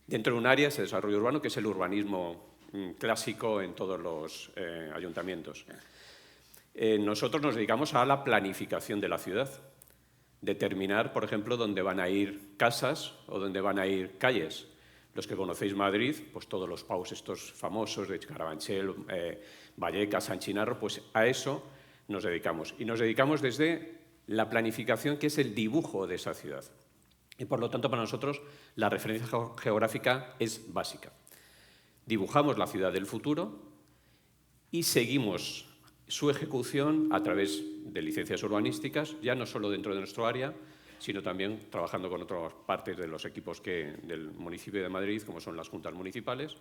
dentro de un área de desarrollo urbano que es el urbanismo clásico en todos los ayuntamientos. Nosotros nos dedicamos a la planificación de la ciudad, determinar, por ejemplo, dónde van a ir casas o dónde van a ir calles. Los que conocéis Madrid, pues todos los PAUs estos famosos de Carabanchel, Vallecas, San Chinarro, pues a eso nos dedicamos. Y nos dedicamos desde la planificación, que es el dibujo de esa ciudad. Y por lo tanto, para nosotros, la referencia geográfica es básica. Dibujamos la ciudad del futuro y seguimos su ejecución a través de licencias urbanísticas, ya no solo dentro de nuestro área, sino también trabajando con otras partes de los equipos del municipio de Madrid, como son las juntas municipales.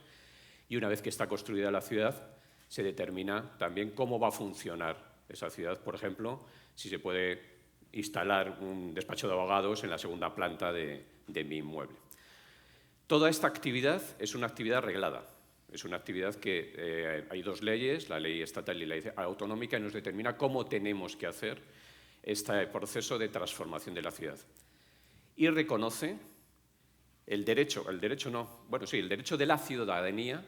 Y una vez que está construida la ciudad, se determina también cómo va a funcionar esa ciudad. Por ejemplo, si se puede instalar un despacho de abogados en la segunda planta de mi inmueble. Toda esta actividad es una actividad reglada. Es una actividad que hay dos leyes, la ley estatal y la ley autonómica, y nos determina cómo tenemos que hacer este proceso de transformación de la ciudad. Y reconoce el derecho de la ciudadanía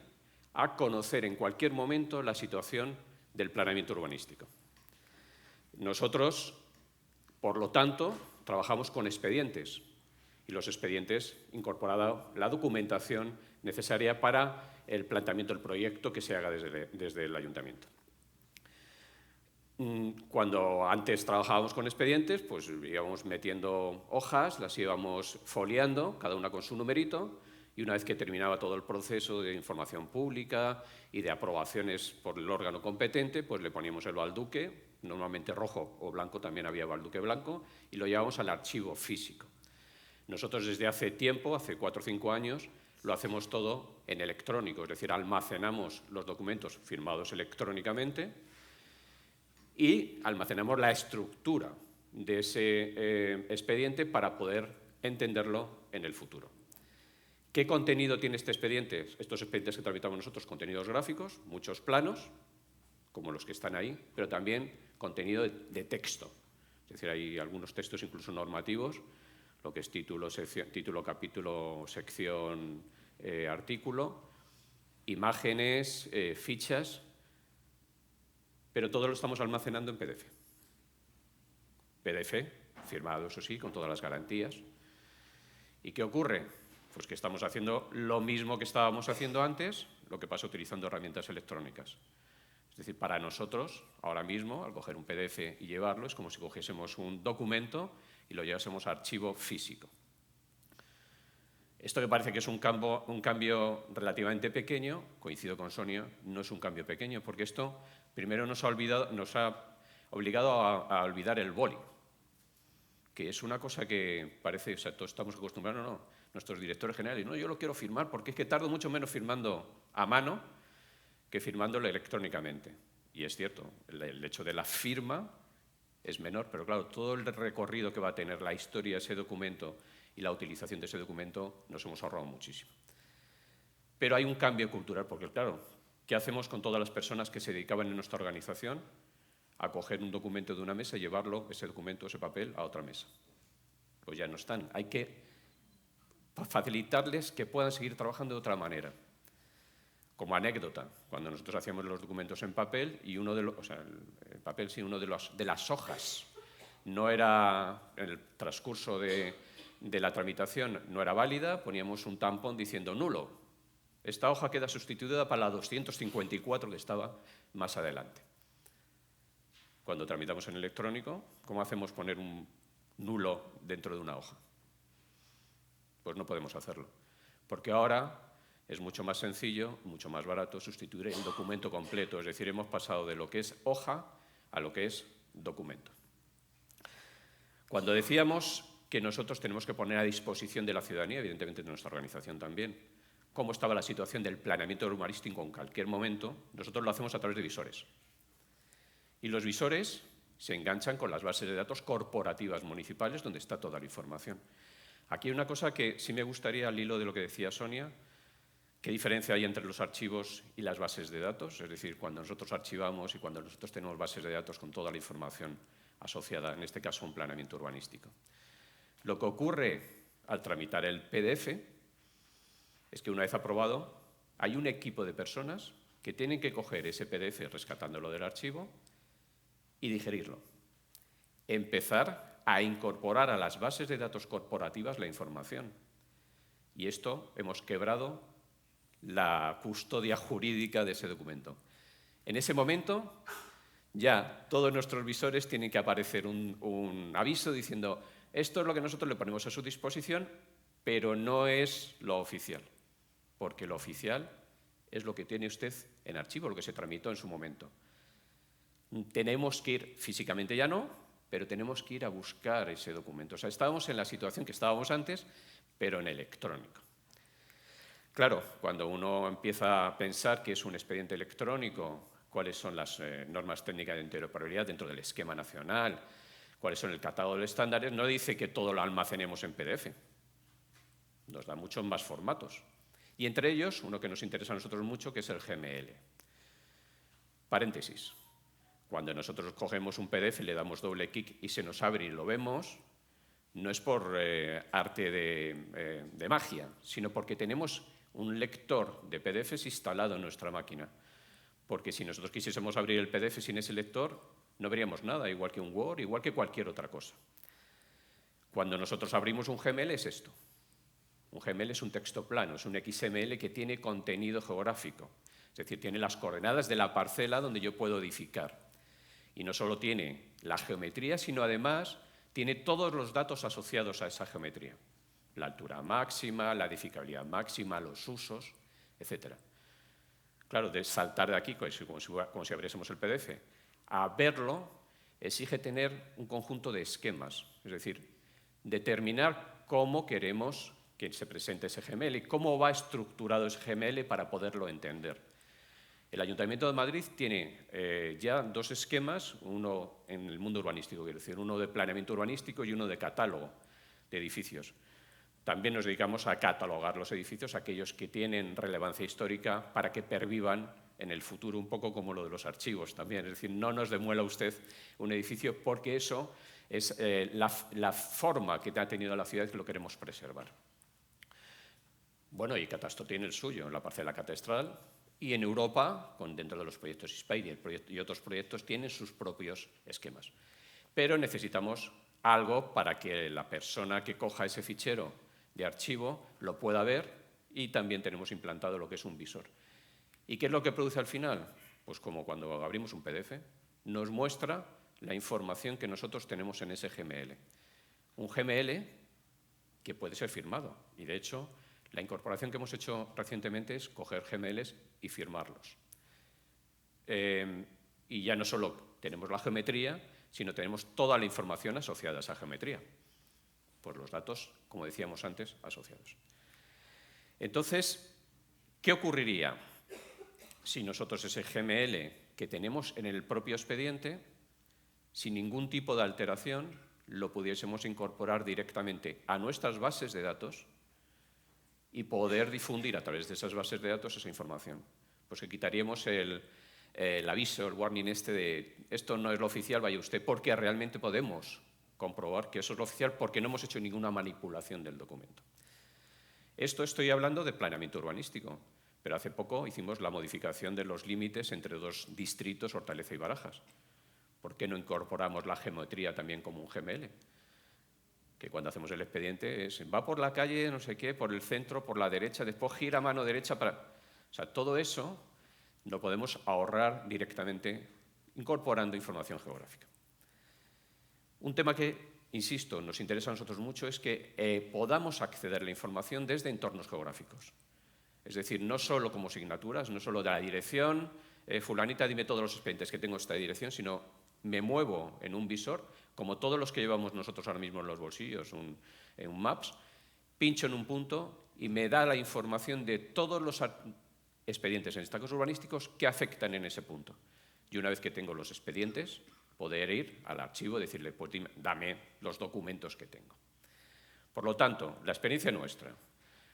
a conocer en cualquier momento la situación del planeamiento urbanístico. Nosotros, por lo tanto, trabajamos con expedientes, y los expedientes incorporan la documentación necesaria para el planteamiento del proyecto que se haga desde el ayuntamiento. Cuando antes trabajábamos con expedientes, pues íbamos metiendo hojas, las íbamos foliando, cada una con su numerito, y una vez que terminaba todo el proceso de información pública y de aprobaciones por el órgano competente, pues le poníamos el balduque, normalmente rojo o blanco, también había balduque blanco, y lo llevábamos al archivo físico. Nosotros desde hace tiempo, hace 4 o 5 años, lo hacemos todo en electrónico, es decir, almacenamos los documentos firmados electrónicamente y almacenamos la estructura de ese expediente para poder entenderlo en el futuro. ¿Qué contenido tiene este expediente? Estos expedientes que tramitamos nosotros, contenidos gráficos, muchos planos, como los que están ahí, pero también contenido de texto. Es decir, hay algunos textos incluso normativos, lo que es título, capítulo, sección, artículo, imágenes, fichas, pero todo lo estamos almacenando en PDF. PDF, firmado, eso sí, con todas las garantías. ¿Y qué ocurre? Pues que estamos haciendo lo mismo que estábamos haciendo antes, lo que pasa utilizando herramientas electrónicas. Es decir, para nosotros, ahora mismo, al coger un PDF y llevarlo, es como si cogiésemos un documento y lo llevásemos a archivo físico. Esto que parece que es un cambio relativamente pequeño, coincido con Sonia, no es un cambio pequeño, porque esto primero nos ha obligado a olvidar el boli, que es una cosa que parece, o sea, todos estamos acostumbrados, no, nuestros directores generales, no, yo lo quiero firmar porque es que tardo mucho menos firmando a mano que firmándolo electrónicamente. Y es cierto, el hecho de la firma es menor, pero claro, todo el recorrido que va a tener la historia de ese documento y la utilización de ese documento nos hemos ahorrado muchísimo. Pero hay un cambio cultural, porque claro, ¿qué hacemos con todas las personas que se dedicaban en nuestra organización a coger un documento de una mesa y llevarlo, ese documento, ese papel, a otra mesa? Pues ya no están. Hay que facilitarles que puedan seguir trabajando de otra manera. Como anécdota, cuando nosotros hacíamos los documentos en papel y uno de las hojas no era, en el transcurso de la tramitación no era válida, poníamos un tampón diciendo nulo. Esta hoja queda sustituida para la 254 que estaba más adelante. Cuando tramitamos en electrónico, ¿cómo hacemos poner un nulo dentro de una hoja? Pues no podemos hacerlo, porque ahora es mucho más sencillo, mucho más barato sustituir el documento completo. Es decir, hemos pasado de lo que es hoja a lo que es documento. Cuando decíamos que nosotros tenemos que poner a disposición de la ciudadanía, evidentemente de nuestra organización también, cómo estaba la situación del planeamiento urbanístico en cualquier momento, nosotros lo hacemos a través de visores. Y los visores se enganchan con las bases de datos corporativas municipales donde está toda la información. Aquí hay una cosa que sí me gustaría, al hilo de lo que decía Sonia, ¿qué diferencia hay entre los archivos y las bases de datos? Es decir, cuando nosotros archivamos y cuando nosotros tenemos bases de datos con toda la información asociada, en este caso, a un planeamiento urbanístico. Lo que ocurre al tramitar el PDF es que una vez aprobado, hay un equipo de personas que tienen que coger ese PDF rescatándolo del archivo y digerirlo. Empezar a incorporar a las bases de datos corporativas la información. Y esto hemos quebrado la custodia jurídica de ese documento. En ese momento ya todos nuestros visores tienen que aparecer un aviso diciendo esto es lo que nosotros le ponemos a su disposición, pero no es lo oficial, porque lo oficial es lo que tiene usted en archivo, lo que se tramitó en su momento. Tenemos que ir, físicamente ya no, pero tenemos que ir a buscar ese documento. O sea, estábamos en la situación que estábamos antes, pero en electrónico. Claro, cuando uno empieza a pensar que es un expediente electrónico, cuáles son las normas técnicas de interoperabilidad dentro del esquema nacional, cuáles son el catálogo de estándares, no dice que todo lo almacenemos en PDF. Nos da muchos más formatos. Y entre ellos, uno que nos interesa a nosotros mucho, que es el GML. Paréntesis. Cuando nosotros cogemos un PDF, le damos doble clic y se nos abre y lo vemos, no es por arte de magia, sino porque tenemos un lector de PDFs instalado en nuestra máquina. Porque si nosotros quisiésemos abrir el PDF sin ese lector, no veríamos nada, igual que un Word, igual que cualquier otra cosa. Cuando nosotros abrimos un GML es esto. Un GML es un texto plano, es un XML que tiene contenido geográfico. Es decir, tiene las coordenadas de la parcela donde yo puedo edificar. Y no solo tiene la geometría, sino además tiene todos los datos asociados a esa geometría. La altura máxima, la edificabilidad máxima, los usos, etc. Claro, de saltar de aquí, como si abriésemos el PDF, a verlo, exige tener un conjunto de esquemas. Es decir, determinar cómo queremos que se presente ese GML y cómo va estructurado ese GML para poderlo entender. El Ayuntamiento de Madrid tiene ya dos esquemas, uno en el mundo urbanístico, quiero decir, uno de planeamiento urbanístico y uno de catálogo de edificios. También nos dedicamos a catalogar los edificios, aquellos que tienen relevancia histórica, para que pervivan en el futuro, un poco como lo de los archivos también. Es decir, no nos demuela usted un edificio porque eso es la forma que ha tenido la ciudad que lo queremos preservar. Bueno, y Catastro tiene el suyo en la parcela catastral y en Europa, dentro de los proyectos Inspire y otros proyectos, tienen sus propios esquemas. Pero necesitamos algo para que la persona que coja ese fichero de archivo lo pueda ver y también tenemos implantado lo que es un visor. ¿Y qué es lo que produce al final? Pues como cuando abrimos un PDF, nos muestra la información que nosotros tenemos en ese GML. Un GML que puede ser firmado y, de hecho, la incorporación que hemos hecho recientemente es coger GMLs y firmarlos. Y ya no solo tenemos la geometría, sino tenemos toda la información asociada a esa geometría, por los datos, como decíamos antes, asociados. Entonces, ¿qué ocurriría si nosotros ese GML que tenemos en el propio expediente, sin ningún tipo de alteración, lo pudiésemos incorporar directamente a nuestras bases de datos y poder difundir a través de esas bases de datos esa información? Pues que quitaríamos el aviso, el warning de esto no es lo oficial, vaya usted, porque realmente podemos comprobar que eso es lo oficial porque no hemos hecho ninguna manipulación del documento. Esto estoy hablando de planeamiento urbanístico, pero hace poco hicimos la modificación de los límites entre dos distritos, Hortaleza y Barajas. ¿Por qué no incorporamos la geometría también como un GML? Que cuando hacemos el expediente va por la calle, no sé qué, por el centro, por la derecha, después gira a mano derecha para... O sea, todo eso lo podemos ahorrar directamente incorporando información geográfica. Un tema que, insisto, nos interesa a nosotros mucho es que podamos acceder a la información desde entornos geográficos. Es decir, no solo como signaturas, no solo de la dirección, fulanita, dime todos los expedientes que tengo esta dirección, sino me muevo en un visor, como todos los que llevamos nosotros ahora mismo en los bolsillos, en un Maps, pincho en un punto y me da la información de todos los expedientes en destacados urbanísticos que afectan en ese punto. Y una vez que tengo los expedientes, poder ir al archivo y decirle, pues dame los documentos que tengo. Por lo tanto, la experiencia nuestra,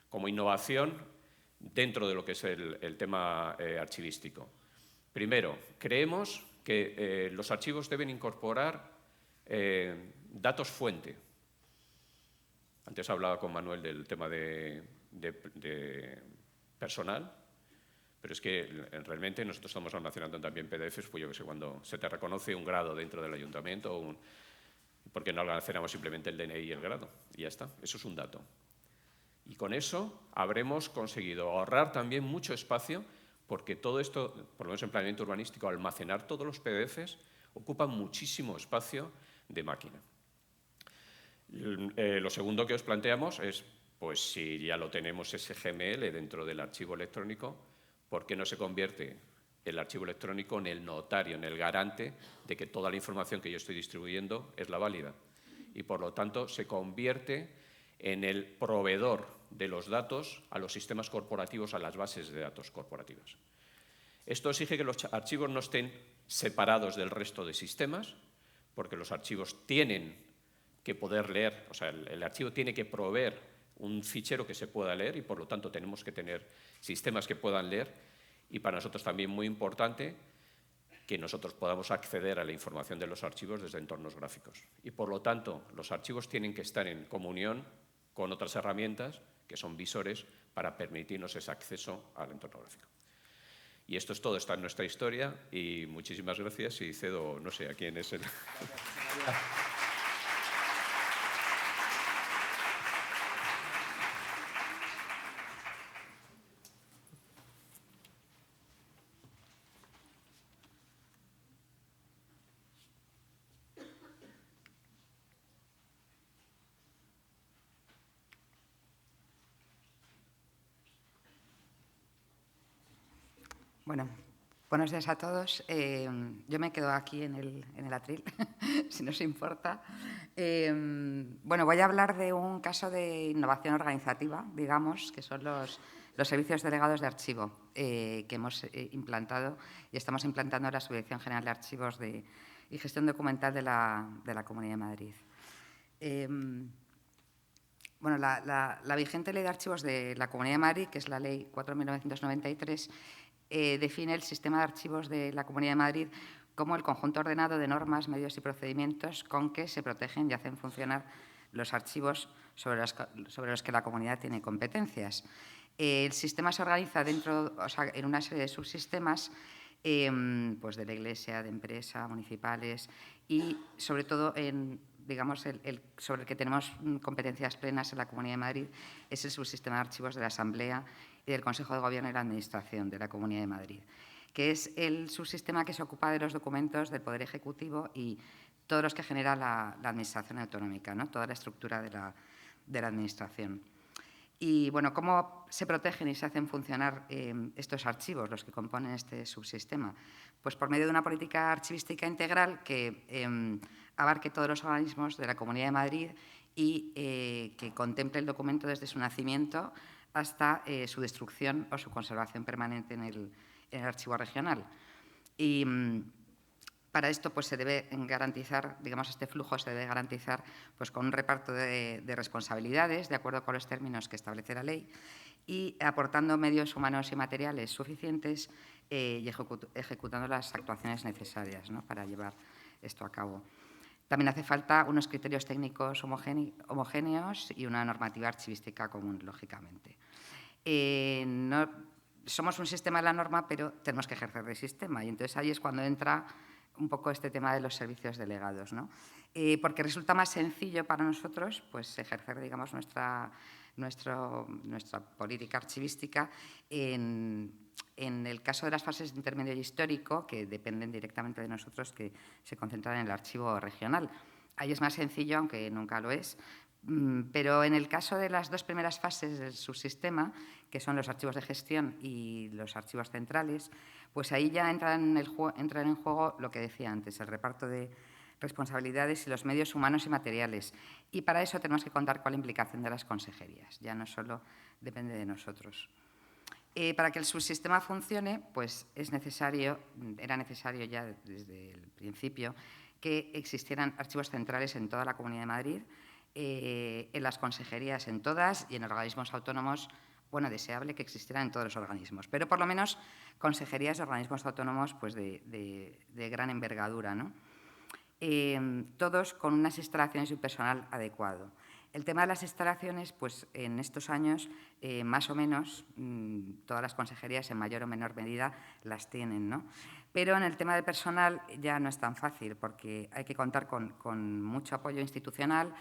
como innovación dentro de lo que es el tema archivístico. Primero, creemos que los archivos deben incorporar datos fuente. Antes hablaba con Manuel del tema de personal, pero es que realmente nosotros estamos almacenando también PDFs, pues yo que sé, cuando se te reconoce un grado dentro del ayuntamiento, porque no almacenamos simplemente el DNI y el grado, y ya está, eso es un dato. Y con eso habremos conseguido ahorrar también mucho espacio, porque todo esto, por lo menos en planeamiento urbanístico, almacenar todos los PDFs Ocupan muchísimo espacio de máquina. Lo segundo que os planteamos es, pues si ya lo tenemos ese GML dentro del archivo electrónico, ¿por qué no se convierte el archivo electrónico en el notario, en el garante de que toda la información que yo estoy distribuyendo es la válida? Y, por lo tanto, se convierte en el proveedor de los datos a los sistemas corporativos, a las bases de datos corporativas. Esto exige que los archivos no estén separados del resto de sistemas, porque los archivos tienen que poder leer, o sea, el archivo tiene que proveer un fichero que se pueda leer y, por lo tanto, tenemos que tener sistemas que puedan leer. Y para nosotros también muy importante que nosotros podamos acceder a la información de los archivos desde entornos gráficos. Y, por lo tanto, los archivos tienen que estar en comunión con otras herramientas, que son visores, para permitirnos ese acceso al entorno gráfico. Y esto es todo, está en nuestra historia, y muchísimas gracias, y cedo, no sé, a quién es el... Bueno, buenos días a todos. Yo me quedo aquí en el atril, si no os importa. Bueno, voy a hablar de un caso de innovación organizativa, digamos, que son los servicios delegados de archivo que hemos implantado y estamos implantando en la Subdirección General de Archivos y Gestión Documental de la Comunidad de Madrid. Bueno, la vigente Ley de Archivos de la Comunidad de Madrid, que es la Ley 4.993, define el sistema de archivos de la Comunidad de Madrid como el conjunto ordenado de normas, medios y procedimientos con que se protegen y hacen funcionar los archivos sobre los que la comunidad tiene competencias. El sistema se organiza en una serie de subsistemas pues de la Iglesia, de empresa, municipales y, sobre todo, digamos, sobre el que tenemos competencias plenas en la Comunidad de Madrid es el subsistema de archivos de la Asamblea y del Consejo de Gobierno y la Administración de la Comunidad de Madrid, que es el subsistema que se ocupa de los documentos del Poder Ejecutivo y todos los que genera la Administración autonómica, ¿no? Toda la estructura de la Administración. Y, bueno, ¿cómo se protegen y se hacen funcionar estos archivos, los que componen este subsistema? Pues por medio de una política archivística integral que abarque todos los organismos de la Comunidad de Madrid y que contemple el documento desde su nacimiento hasta su destrucción o su conservación permanente en el archivo regional. Y para esto pues, se debe garantizar, digamos, este flujo se debe garantizar pues, con un reparto de responsabilidades de acuerdo con los términos que establece la ley y aportando medios humanos y materiales suficientes y ejecutando las actuaciones necesarias, ¿no? Para llevar esto a cabo. También hace falta unos criterios técnicos homogéneos y una normativa archivística común, lógicamente. Somos un sistema de la norma, pero tenemos que ejercer de sistema. Y entonces ahí es cuando entra un poco este tema de los servicios delegados, ¿no? Porque resulta más sencillo para nosotros pues, ejercer, digamos, nuestra política archivística en el caso de las fases de intermedio histórico, que dependen directamente de nosotros, que se concentran en el archivo regional. Ahí es más sencillo, aunque nunca lo es, pero en el caso de las dos primeras fases del subsistema, que son los archivos de gestión y los archivos centrales, pues ahí ya entran en juego lo que decía antes, el reparto de responsabilidades y los medios humanos y materiales. Y para eso tenemos que contar con la implicación de las consejerías, ya no solo depende de nosotros. Para que el subsistema funcione, pues era necesario ya desde el principio que existieran archivos centrales en toda la Comunidad de Madrid, en las consejerías en todas y en organismos autónomos, bueno, deseable que existieran en todos los organismos, pero por lo menos consejerías de organismos autónomos pues de gran envergadura, ¿no? Todos con unas instalaciones y un personal adecuado. El tema de las instalaciones, pues en estos años, más o menos, todas las consejerías en mayor o menor medida las tienen, ¿no? Pero en el tema del personal ya no es tan fácil porque hay que contar con mucho apoyo institucional,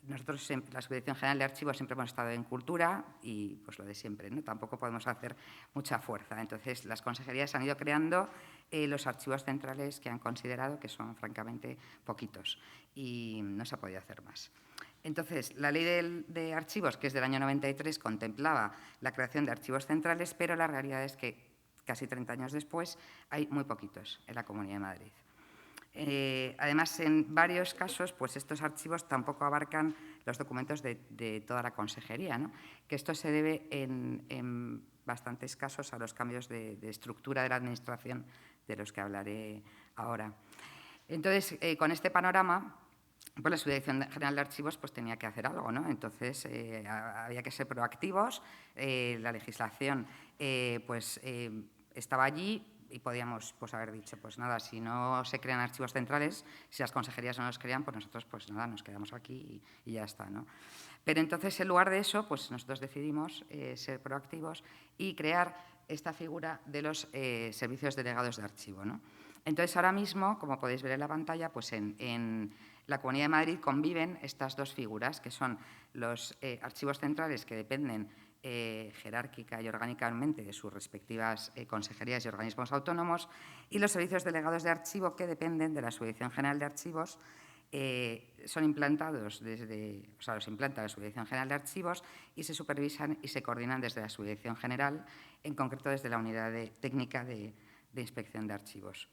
nosotros, la Subdirección General de Archivos, siempre hemos estado en cultura y pues lo de siempre, ¿no? Tampoco podemos hacer mucha fuerza. Entonces, las consejerías han ido creando los archivos centrales que han considerado que son, francamente, poquitos y no se ha podido hacer más. Entonces, la ley de archivos, que es del año 93, contemplaba la creación de archivos centrales, pero la realidad es que casi 30 años después hay muy poquitos en la Comunidad de Madrid. Además, en varios casos, pues estos archivos tampoco abarcan los documentos de toda la consejería, ¿no? Que esto se debe en bastantes casos a los cambios de estructura de la Administración, de los que hablaré ahora. Entonces, con este panorama, pues la Subdirección General de Archivos pues, tenía que hacer algo, ¿no? Entonces, había que ser proactivos, la legislación estaba allí y podíamos pues, haber dicho, pues nada, si no se crean archivos centrales, si las consejerías no los crean, pues nosotros pues nada, nos quedamos aquí y ya está, ¿no? Pero entonces, en lugar de eso, pues nosotros decidimos ser proactivos y crear esta figura de los servicios delegados de archivo, ¿no? Entonces, ahora mismo, como podéis ver en la pantalla, pues en la Comunidad de Madrid conviven estas dos figuras, que son los archivos centrales que dependen jerárquica y orgánicamente de sus respectivas consejerías y organismos autónomos, y los servicios delegados de archivo que dependen de la Subdirección General de Archivos. Son implantados los implanta la Subdirección General de Archivos y se supervisan y se coordinan desde la Subdirección General, en concreto desde la Unidad Técnica de Inspección de Archivos.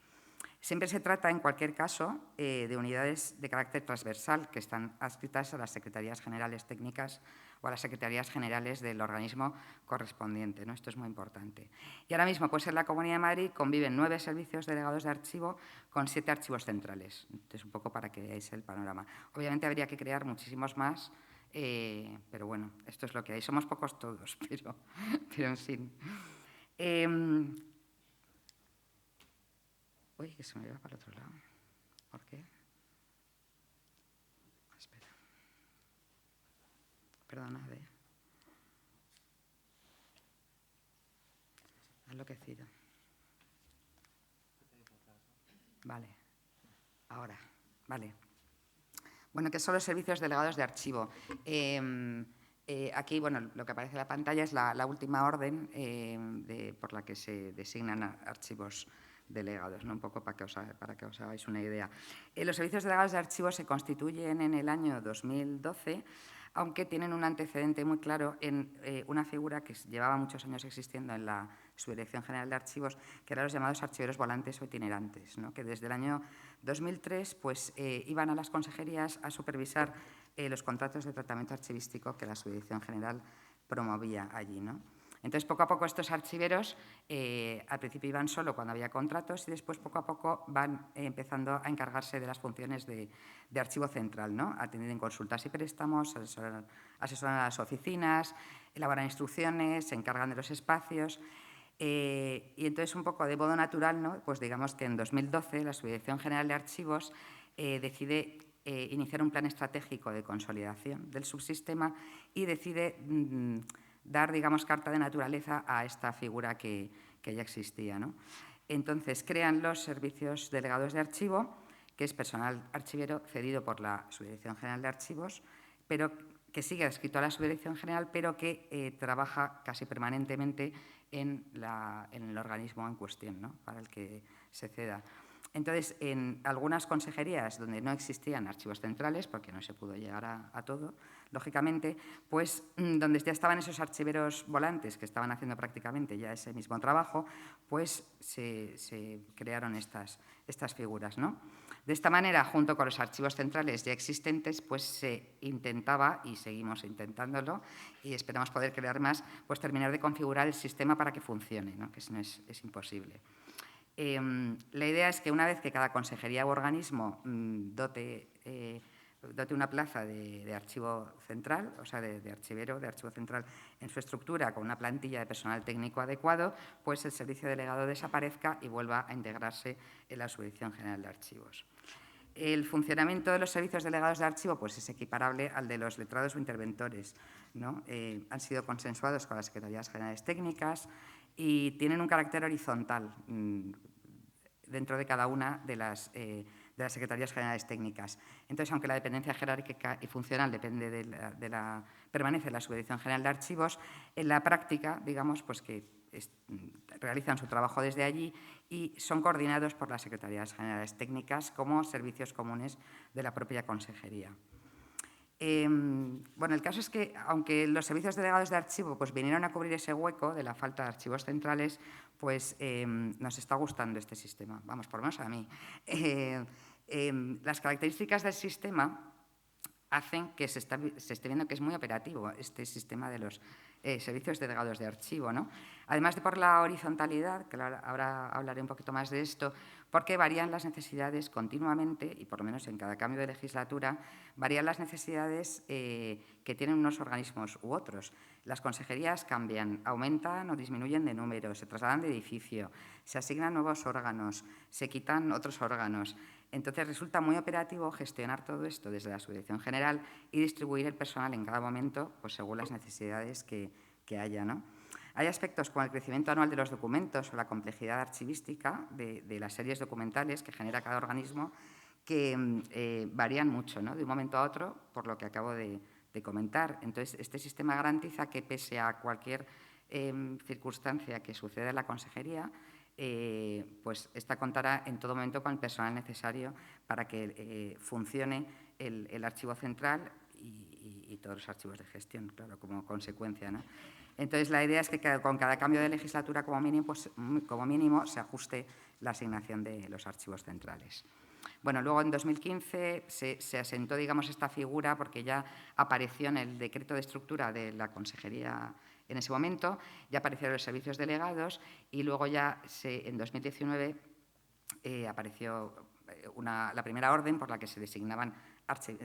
Siempre se trata, en cualquier caso, de unidades de carácter transversal que están adscritas a las Secretarías Generales Técnicas o a las Secretarías Generales del organismo correspondiente, ¿no? Esto es muy importante. Y ahora mismo, pues en la Comunidad de Madrid conviven 9 servicios delegados de archivo con 7 archivos centrales. Entonces, un poco para que veáis el panorama. Obviamente habría que crear muchísimos más, pero bueno, esto es lo que hay. Somos pocos todos, pero en fin. Uy, que se me va para el otro lado. ¿Por qué? Espera. Perdonad. Ha enloquecido. Vale. Ahora. Vale. Bueno, ¿qué son los servicios delegados de archivo? Aquí, bueno, lo que aparece en la pantalla es la última orden por la que se designan archivos delegados, ¿no? Un poco para que os hagáis una idea. Los servicios delegados de archivos se constituyen en el año 2012, aunque tienen un antecedente muy claro en una figura que llevaba muchos años existiendo en la Subdirección General de Archivos, que eran los llamados archiveros volantes o itinerantes, ¿no? Que desde el año 2003 pues, iban a las consejerías a supervisar los contratos de tratamiento archivístico que la Subdirección General promovía allí, ¿no? Entonces, poco a poco estos archiveros al principio iban solo cuando había contratos y después poco a poco van empezando a encargarse de las funciones de archivo central, ¿no? Atienden consultas y préstamos, asesoran a las oficinas, elaboran instrucciones, se encargan de los espacios. Y entonces, un poco de modo natural, ¿no? Pues digamos que en 2012 la Subdirección General de Archivos decide iniciar un plan estratégico de consolidación del subsistema y decide dar, digamos, carta de naturaleza a esta figura que ya existía, ¿no? Entonces, crean los servicios delegados de archivo, que es personal archivero cedido por la Subdirección General de Archivos, pero que sigue adscrito a la Subdirección General, pero que trabaja casi permanentemente en el organismo en cuestión, ¿no? Para el que se ceda. Entonces, en algunas consejerías donde no existían archivos centrales, porque no se pudo llegar a todo, lógicamente, pues donde ya estaban esos archiveros volantes que estaban haciendo prácticamente ya ese mismo trabajo, pues se crearon estas figuras, ¿no? De esta manera, junto con los archivos centrales ya existentes, pues se intentaba, y seguimos intentándolo, y esperamos poder crear más, pues terminar de configurar el sistema para que funcione, ¿no? Que si no es imposible. La idea es que una vez que cada consejería u organismo dote una plaza de archivo central, o sea, de archivero, de archivo central en su estructura, con una plantilla de personal técnico adecuado, pues el servicio delegado desaparezca y vuelva a integrarse en la Subdirección General de Archivos. El funcionamiento de los servicios delegados de archivo pues, es equiparable al de los letrados o interventores, ¿no? Han sido consensuados con las Secretarías Generales Técnicas y tienen un carácter horizontal dentro de cada una de de las Secretarías Generales Técnicas. Entonces, aunque la dependencia jerárquica y funcional depende permanece en la Subdirección General de Archivos, en la práctica, digamos, pues que realizan su trabajo desde allí y son coordinados por las Secretarías Generales Técnicas como servicios comunes de la propia Consejería. Bueno, el caso es que, aunque los servicios delegados de archivo pues, vinieron a cubrir ese hueco de la falta de archivos centrales, pues nos está gustando este sistema, vamos, por lo menos a mí. Las características del sistema hacen que se esté viendo que es muy operativo este sistema de los servicios delegados de archivo, ¿no? Además de por la horizontalidad, que ahora hablaré un poquito más de esto, porque varían las necesidades continuamente, y por lo menos en cada cambio de legislatura, varían las necesidades que tienen unos organismos u otros. Las consejerías cambian, aumentan o disminuyen de número, se trasladan de edificio, se asignan nuevos órganos, se quitan otros órganos. Entonces, resulta muy operativo gestionar todo esto desde la Subdirección General y distribuir el personal en cada momento pues, según las necesidades que haya, ¿no? Hay aspectos como el crecimiento anual de los documentos o la complejidad archivística de las series documentales que genera cada organismo que varían mucho, ¿no? De un momento a otro, por lo que acabo de comentar. Entonces, este sistema garantiza que, pese a cualquier circunstancia que suceda en la consejería, pues esta contará en todo momento con el personal necesario para que funcione el archivo central y todos los archivos de gestión, claro, como consecuencia, ¿no? Entonces, la idea es que con cada cambio de legislatura, como mínimo, se ajuste la asignación de los archivos centrales. Bueno, luego en 2015 se asentó, digamos, esta figura porque ya apareció en el decreto de estructura de la Consejería en ese momento, ya aparecieron los servicios delegados y luego ya en 2019 apareció la primera orden por la que se designaban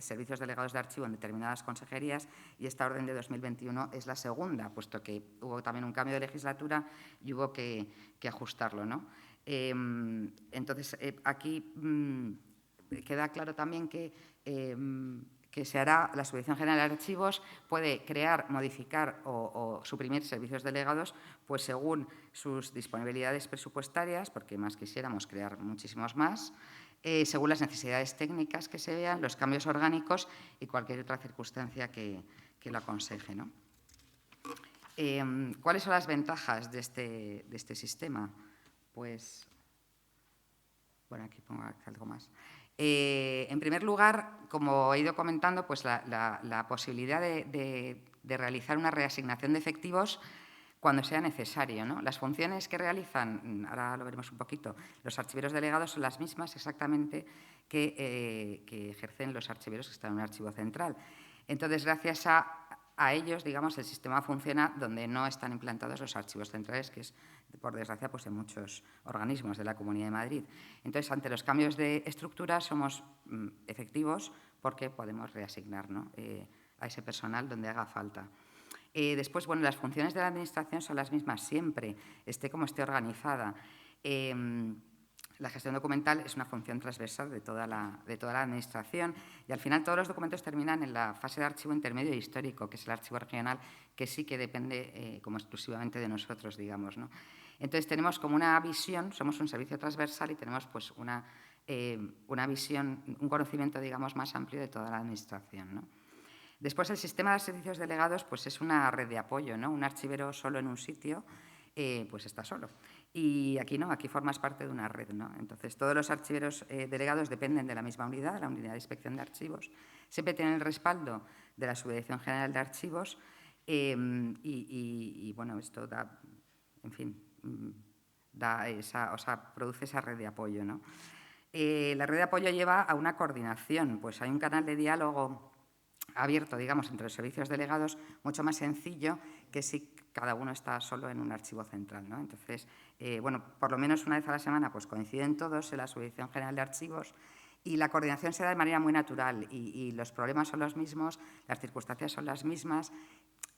servicios delegados de archivo en determinadas consejerías y esta orden de 2021 es la segunda, puesto que hubo también un cambio de legislatura y hubo que ajustarlo, ¿no? Entonces, aquí queda claro también que se hará, la Subdirección General de Archivos puede crear, modificar o suprimir servicios delegados pues según sus disponibilidades presupuestarias, porque más quisiéramos crear muchísimos más, según las necesidades técnicas que se vean, los cambios orgánicos y cualquier otra circunstancia que lo aconseje, ¿no? ¿Cuáles son las ventajas de este sistema? Pues, bueno, aquí pongo algo más. En primer lugar, como he ido comentando, pues la posibilidad de realizar una reasignación de efectivos cuando sea necesario, ¿no? Las funciones que realizan, ahora lo veremos un poquito, los archiveros delegados son las mismas exactamente que ejercen los archiveros que están en un archivo central. Entonces, gracias a ellos, digamos, el sistema funciona donde no están implantados los archivos centrales, que es, por desgracia, pues en muchos organismos de la Comunidad de Madrid. Entonces, ante los cambios de estructura somos efectivos porque podemos reasignar, ¿no? A ese personal donde haga falta. Después, bueno, las funciones de la Administración son las mismas siempre, esté como esté organizada. La gestión documental es una función transversal de toda la Administración y al final todos los documentos terminan en la fase de archivo intermedio histórico, que es el archivo regional, que sí que depende como exclusivamente de nosotros, digamos, ¿no? Entonces tenemos como una visión, somos un servicio transversal y tenemos pues una visión, un conocimiento, digamos, más amplio de toda la Administración, ¿no? Después, el sistema de servicios delegados pues es una red de apoyo, ¿no? Un archivero solo en un sitio pues está solo. Y aquí no, aquí formas parte de una red, ¿no? Entonces, todos los archiveros delegados dependen de la misma unidad, la unidad de inspección de archivos. Siempre tienen el respaldo de la Subdirección General de Archivos y bueno, esto da, en fin, produce esa red de apoyo, ¿no? La red de apoyo lleva a una coordinación, pues hay un canal de diálogo abierto, digamos, entre los servicios delegados, mucho más sencillo que si cada uno está solo en un archivo central, ¿no? Entonces, bueno, por lo menos una vez a la semana pues coinciden todos en la Subdirección General de Archivos y la coordinación se da de manera muy natural y los problemas son los mismos, las circunstancias son las mismas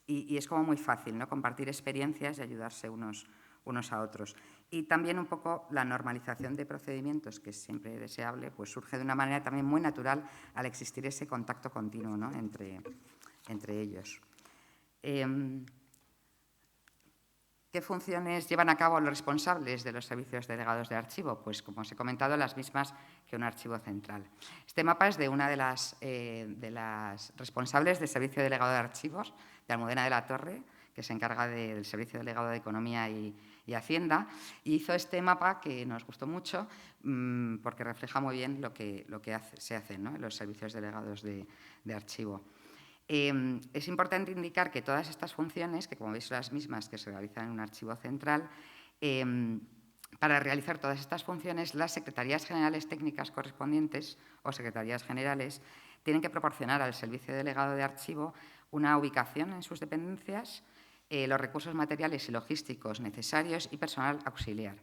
y es como muy fácil, ¿no? Compartir experiencias y ayudarse unos a otros. Y también un poco la normalización de procedimientos, que es siempre deseable, pues surge de una manera también muy natural al existir ese contacto continuo, ¿no? entre ellos. ¿Qué funciones llevan a cabo los responsables de los servicios delegados de archivo? Pues, como os he comentado, las mismas que un archivo central. Este mapa es de una de las responsables del servicio delegado de archivos, de Almudena de la Torre, que se encarga del servicio delegado de Economía y Hacienda, y hizo este mapa que nos gustó mucho porque refleja muy bien lo que se hace, ¿no?, en los servicios delegados de archivo. Es importante indicar que todas estas funciones, que como veis son las mismas que se realizan en un archivo central, para realizar todas estas funciones, las secretarías generales técnicas correspondientes o secretarías generales tienen que proporcionar al servicio delegado de archivo una ubicación en sus dependencias, los recursos materiales y logísticos necesarios y personal auxiliar.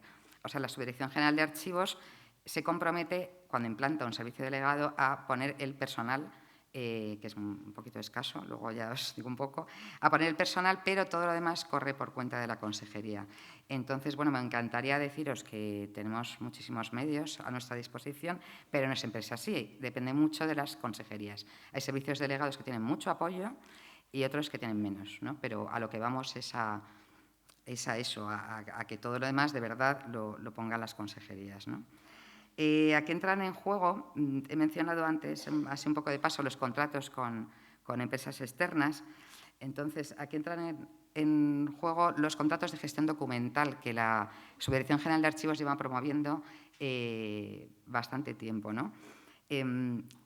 O sea, la Subdirección General de Archivos se compromete, cuando implanta un servicio delegado, a poner el personal, que es un poquito escaso, luego ya os digo un poco, a poner el personal, pero todo lo demás corre por cuenta de la consejería. Entonces, bueno, me encantaría deciros que tenemos muchísimos medios a nuestra disposición, pero no siempre es así, depende mucho de las consejerías. Hay servicios delegados que tienen mucho apoyo y otros que tienen menos, ¿no? Pero a lo que vamos es a que todo lo demás de verdad lo pongan las consejerías, ¿no? Aquí entran en juego, he mencionado antes, así un poco de paso, los contratos con empresas externas. Entonces, aquí entran en juego los contratos de gestión documental que la Subdirección General de Archivos lleva promoviendo bastante tiempo, ¿no?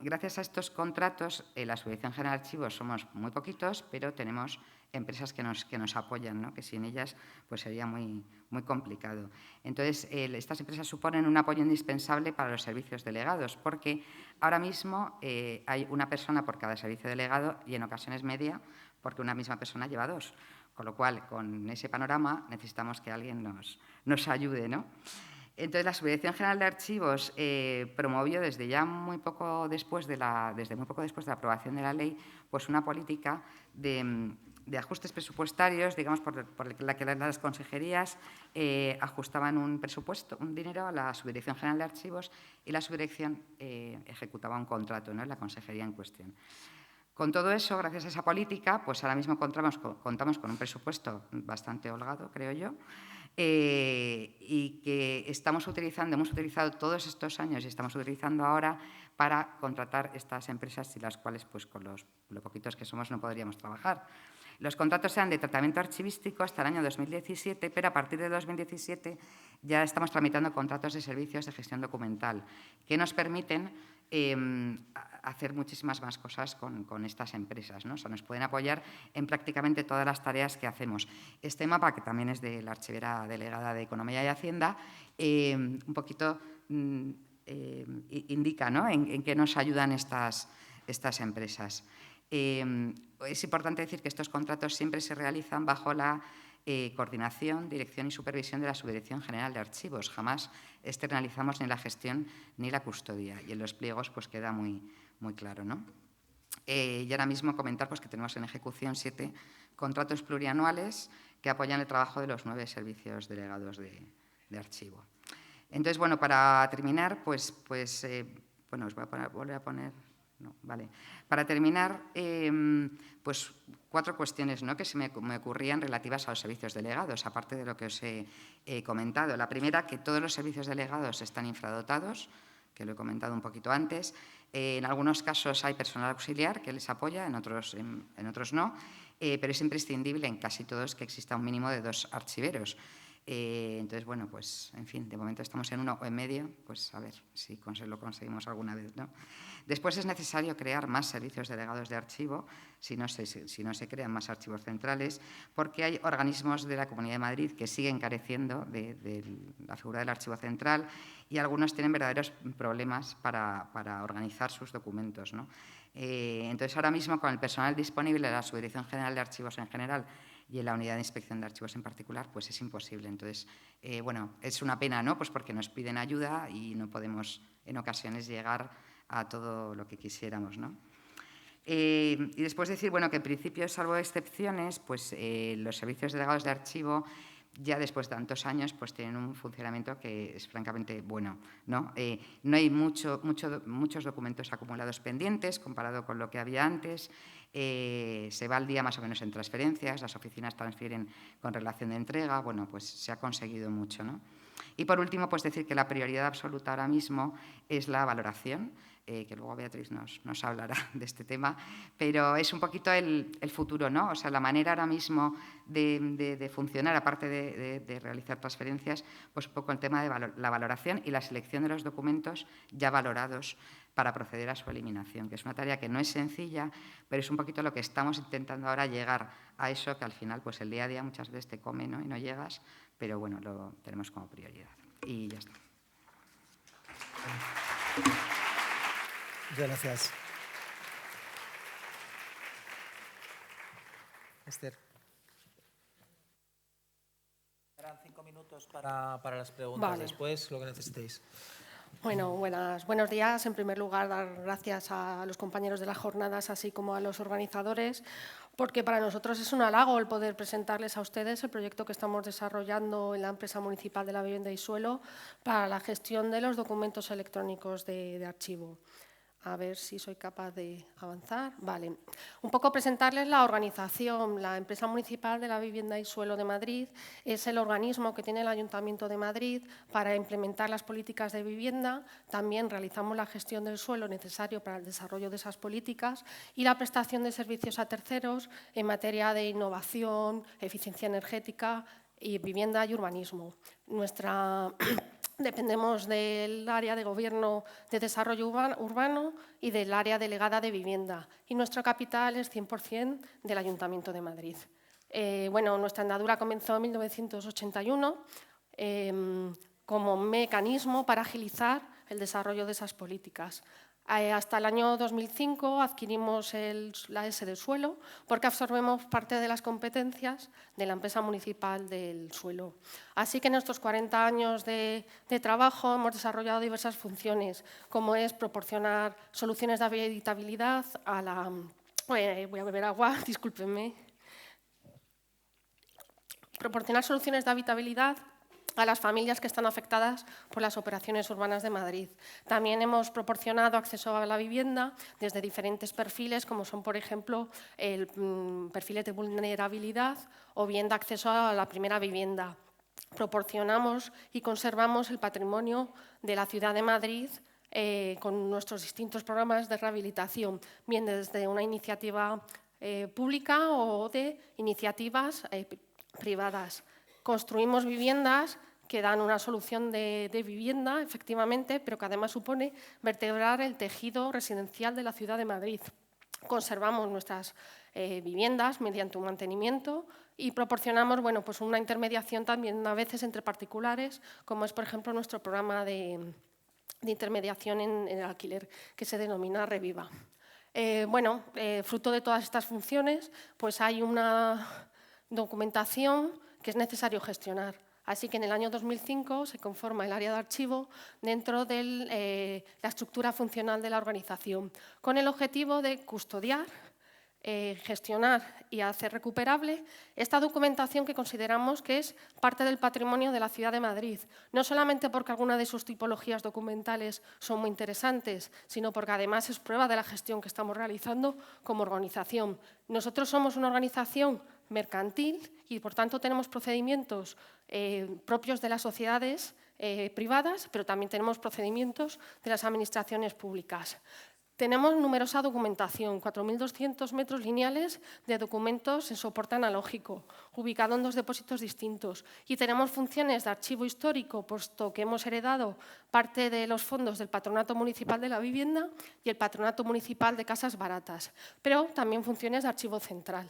Gracias a estos contratos, la Subdirección General de Archivos somos muy poquitos, pero tenemos empresas que nos apoyan, ¿no?, que sin ellas pues sería muy complicado. Entonces, estas empresas suponen un apoyo indispensable para los servicios delegados, porque ahora mismo hay una persona por cada servicio delegado y en ocasiones media, porque una misma persona lleva dos. Con lo cual, con ese panorama, necesitamos que alguien nos ayude, ¿no? Entonces, la Subdirección General de Archivos promovió desde muy poco después de la aprobación de la ley, pues una política de ajustes presupuestarios, digamos, por la que las consejerías ajustaban un presupuesto, un dinero a la Subdirección General de Archivos y la subdirección ejecutaba un contrato, ¿no?, en la consejería en cuestión. Con todo eso, gracias a esa política, pues ahora mismo contamos con un presupuesto bastante holgado, creo yo, y que hemos utilizado todos estos años y estamos utilizando ahora para contratar estas empresas y las cuales, pues con lo poquitos que somos, no podríamos trabajar. Los contratos eran de tratamiento archivístico hasta el año 2017, pero a partir de 2017 ya estamos tramitando contratos de servicios de gestión documental que nos permiten hacer muchísimas más cosas con estas empresas, ¿no? O sea, nos pueden apoyar en prácticamente todas las tareas que hacemos. Este mapa, que también es de la archivera delegada de Economía y Hacienda, un poquito indica, ¿no?, en qué nos ayudan estas empresas. Es importante decir que estos contratos siempre se realizan bajo la coordinación, dirección y supervisión de la Subdirección General de Archivos. Jamás externalizamos ni la gestión ni la custodia. Y en los pliegos pues queda muy claro, ¿no? Y ahora mismo comentar pues, que tenemos en ejecución 7 contratos plurianuales que apoyan el trabajo de los 9 servicios delegados de archivo. Entonces, bueno, para terminar, pues bueno, os voy a volver a poner... No, vale. Para terminar, pues 4 cuestiones, ¿no?, que se me ocurrían relativas a los servicios delegados, aparte de lo que os he comentado. La primera, que todos los servicios delegados están infradotados, que lo he comentado un poquito antes. En algunos casos hay personal auxiliar que les apoya, en otros no, pero es imprescindible en casi todos que exista un mínimo de 2 archiveros. Entonces, bueno, pues, en fin, de momento estamos en 1 o en medio, pues a ver si lo conseguimos alguna vez, ¿no? Después es necesario crear más servicios delegados de archivo, si no se crean más archivos centrales, porque hay organismos de la Comunidad de Madrid que siguen careciendo de la figura del archivo central y algunos tienen verdaderos problemas para organizar sus documentos, ¿no? Entonces, ahora mismo, con el personal disponible de la Subdirección General de Archivos en general y en la Unidad de Inspección de Archivos en particular, pues es imposible. Entonces, bueno, es una pena, ¿no?, pues porque nos piden ayuda y no podemos en ocasiones llegar a todo lo que quisiéramos, ¿no? Y después decir, bueno, que en principio, salvo excepciones, pues los servicios delegados de archivo ya después de tantos años pues tienen un funcionamiento que es francamente bueno, ¿no? No hay muchos documentos acumulados pendientes comparado con lo que había antes. se va al día más o menos en transferencias, las oficinas transfieren con relación de entrega, bueno, pues se ha conseguido mucho, ¿no? Y por último, pues decir que la prioridad absoluta ahora mismo es la valoración, que luego Beatriz nos hablará de este tema, pero es un poquito el futuro, ¿no? O sea, la manera ahora mismo de funcionar, aparte de realizar transferencias, pues un poco el tema de la valoración y la selección de los documentos ya valorados para proceder a su eliminación, que es una tarea que no es sencilla, pero es un poquito lo que estamos intentando ahora, llegar a eso que al final, pues el día a día muchas veces te come, ¿no? Y no llegas, pero bueno, lo tenemos como prioridad. Y ya está. Muchas gracias. Esther. Eran 5 minutos para las preguntas. Vale. Después, lo que necesitéis. Bueno, buenos días. En primer lugar, dar gracias a los compañeros de las jornadas, así como a los organizadores, porque para nosotros es un halago el poder presentarles a ustedes el proyecto que estamos desarrollando en la empresa municipal de la vivienda y suelo para la gestión de los documentos electrónicos de archivo. A ver si soy capaz de avanzar. Vale. Un poco presentarles la organización. La empresa municipal de la vivienda y suelo de Madrid es el organismo que tiene el Ayuntamiento de Madrid para implementar las políticas de vivienda. También realizamos la gestión del suelo necesario para el desarrollo de esas políticas y la prestación de servicios a terceros en materia de innovación, eficiencia energética y vivienda y urbanismo. Dependemos del área de Gobierno de Desarrollo Urbano y del área delegada de vivienda. Y nuestro capital es 100% del Ayuntamiento de Madrid. Nuestra andadura comenzó en 1981 como mecanismo para agilizar el desarrollo de esas políticas. Hasta el año 2005 adquirimos la S del suelo porque absorbemos parte de las competencias de la empresa municipal del suelo. Así que en estos 40 años de trabajo hemos desarrollado diversas funciones, como es proporcionar soluciones de habitabilidad a la... Voy a beber agua, discúlpenme. Proporcionar soluciones de habitabilidad a las familias que están afectadas por las operaciones urbanas de Madrid. También hemos proporcionado acceso a la vivienda desde diferentes perfiles, como son, por ejemplo, perfiles de vulnerabilidad o bien de acceso a la primera vivienda. Proporcionamos y conservamos el patrimonio de la ciudad de Madrid con nuestros distintos programas de rehabilitación, bien desde una iniciativa pública o de iniciativas privadas. Construimos viviendas que dan una solución de vivienda, efectivamente, pero que además supone vertebrar el tejido residencial de la ciudad de Madrid. Conservamos nuestras viviendas mediante un mantenimiento y proporcionamos pues una intermediación también a veces entre particulares, como es, por ejemplo, nuestro programa de intermediación en el alquiler, que se denomina Reviva. Fruto de todas estas funciones, pues hay una documentación que es necesario gestionar. Así que en el año 2005 se conforma el área de archivo dentro de la estructura funcional de la organización, con el objetivo de custodiar, gestionar y hacer recuperable esta documentación que consideramos que es parte del patrimonio de la ciudad de Madrid, no solamente porque algunas de sus tipologías documentales son muy interesantes, sino porque además es prueba de la gestión que estamos realizando como organización. Nosotros somos una organización mercantil y, por tanto, tenemos procedimientos propios de las sociedades privadas, pero también tenemos procedimientos de las administraciones públicas. Tenemos numerosa documentación, 4.200 metros lineales de documentos en soporte analógico, ubicado en 2 depósitos distintos. Y tenemos funciones de archivo histórico, puesto que hemos heredado parte de los fondos del Patronato Municipal de la Vivienda y el Patronato Municipal de Casas Baratas, pero también funciones de archivo central.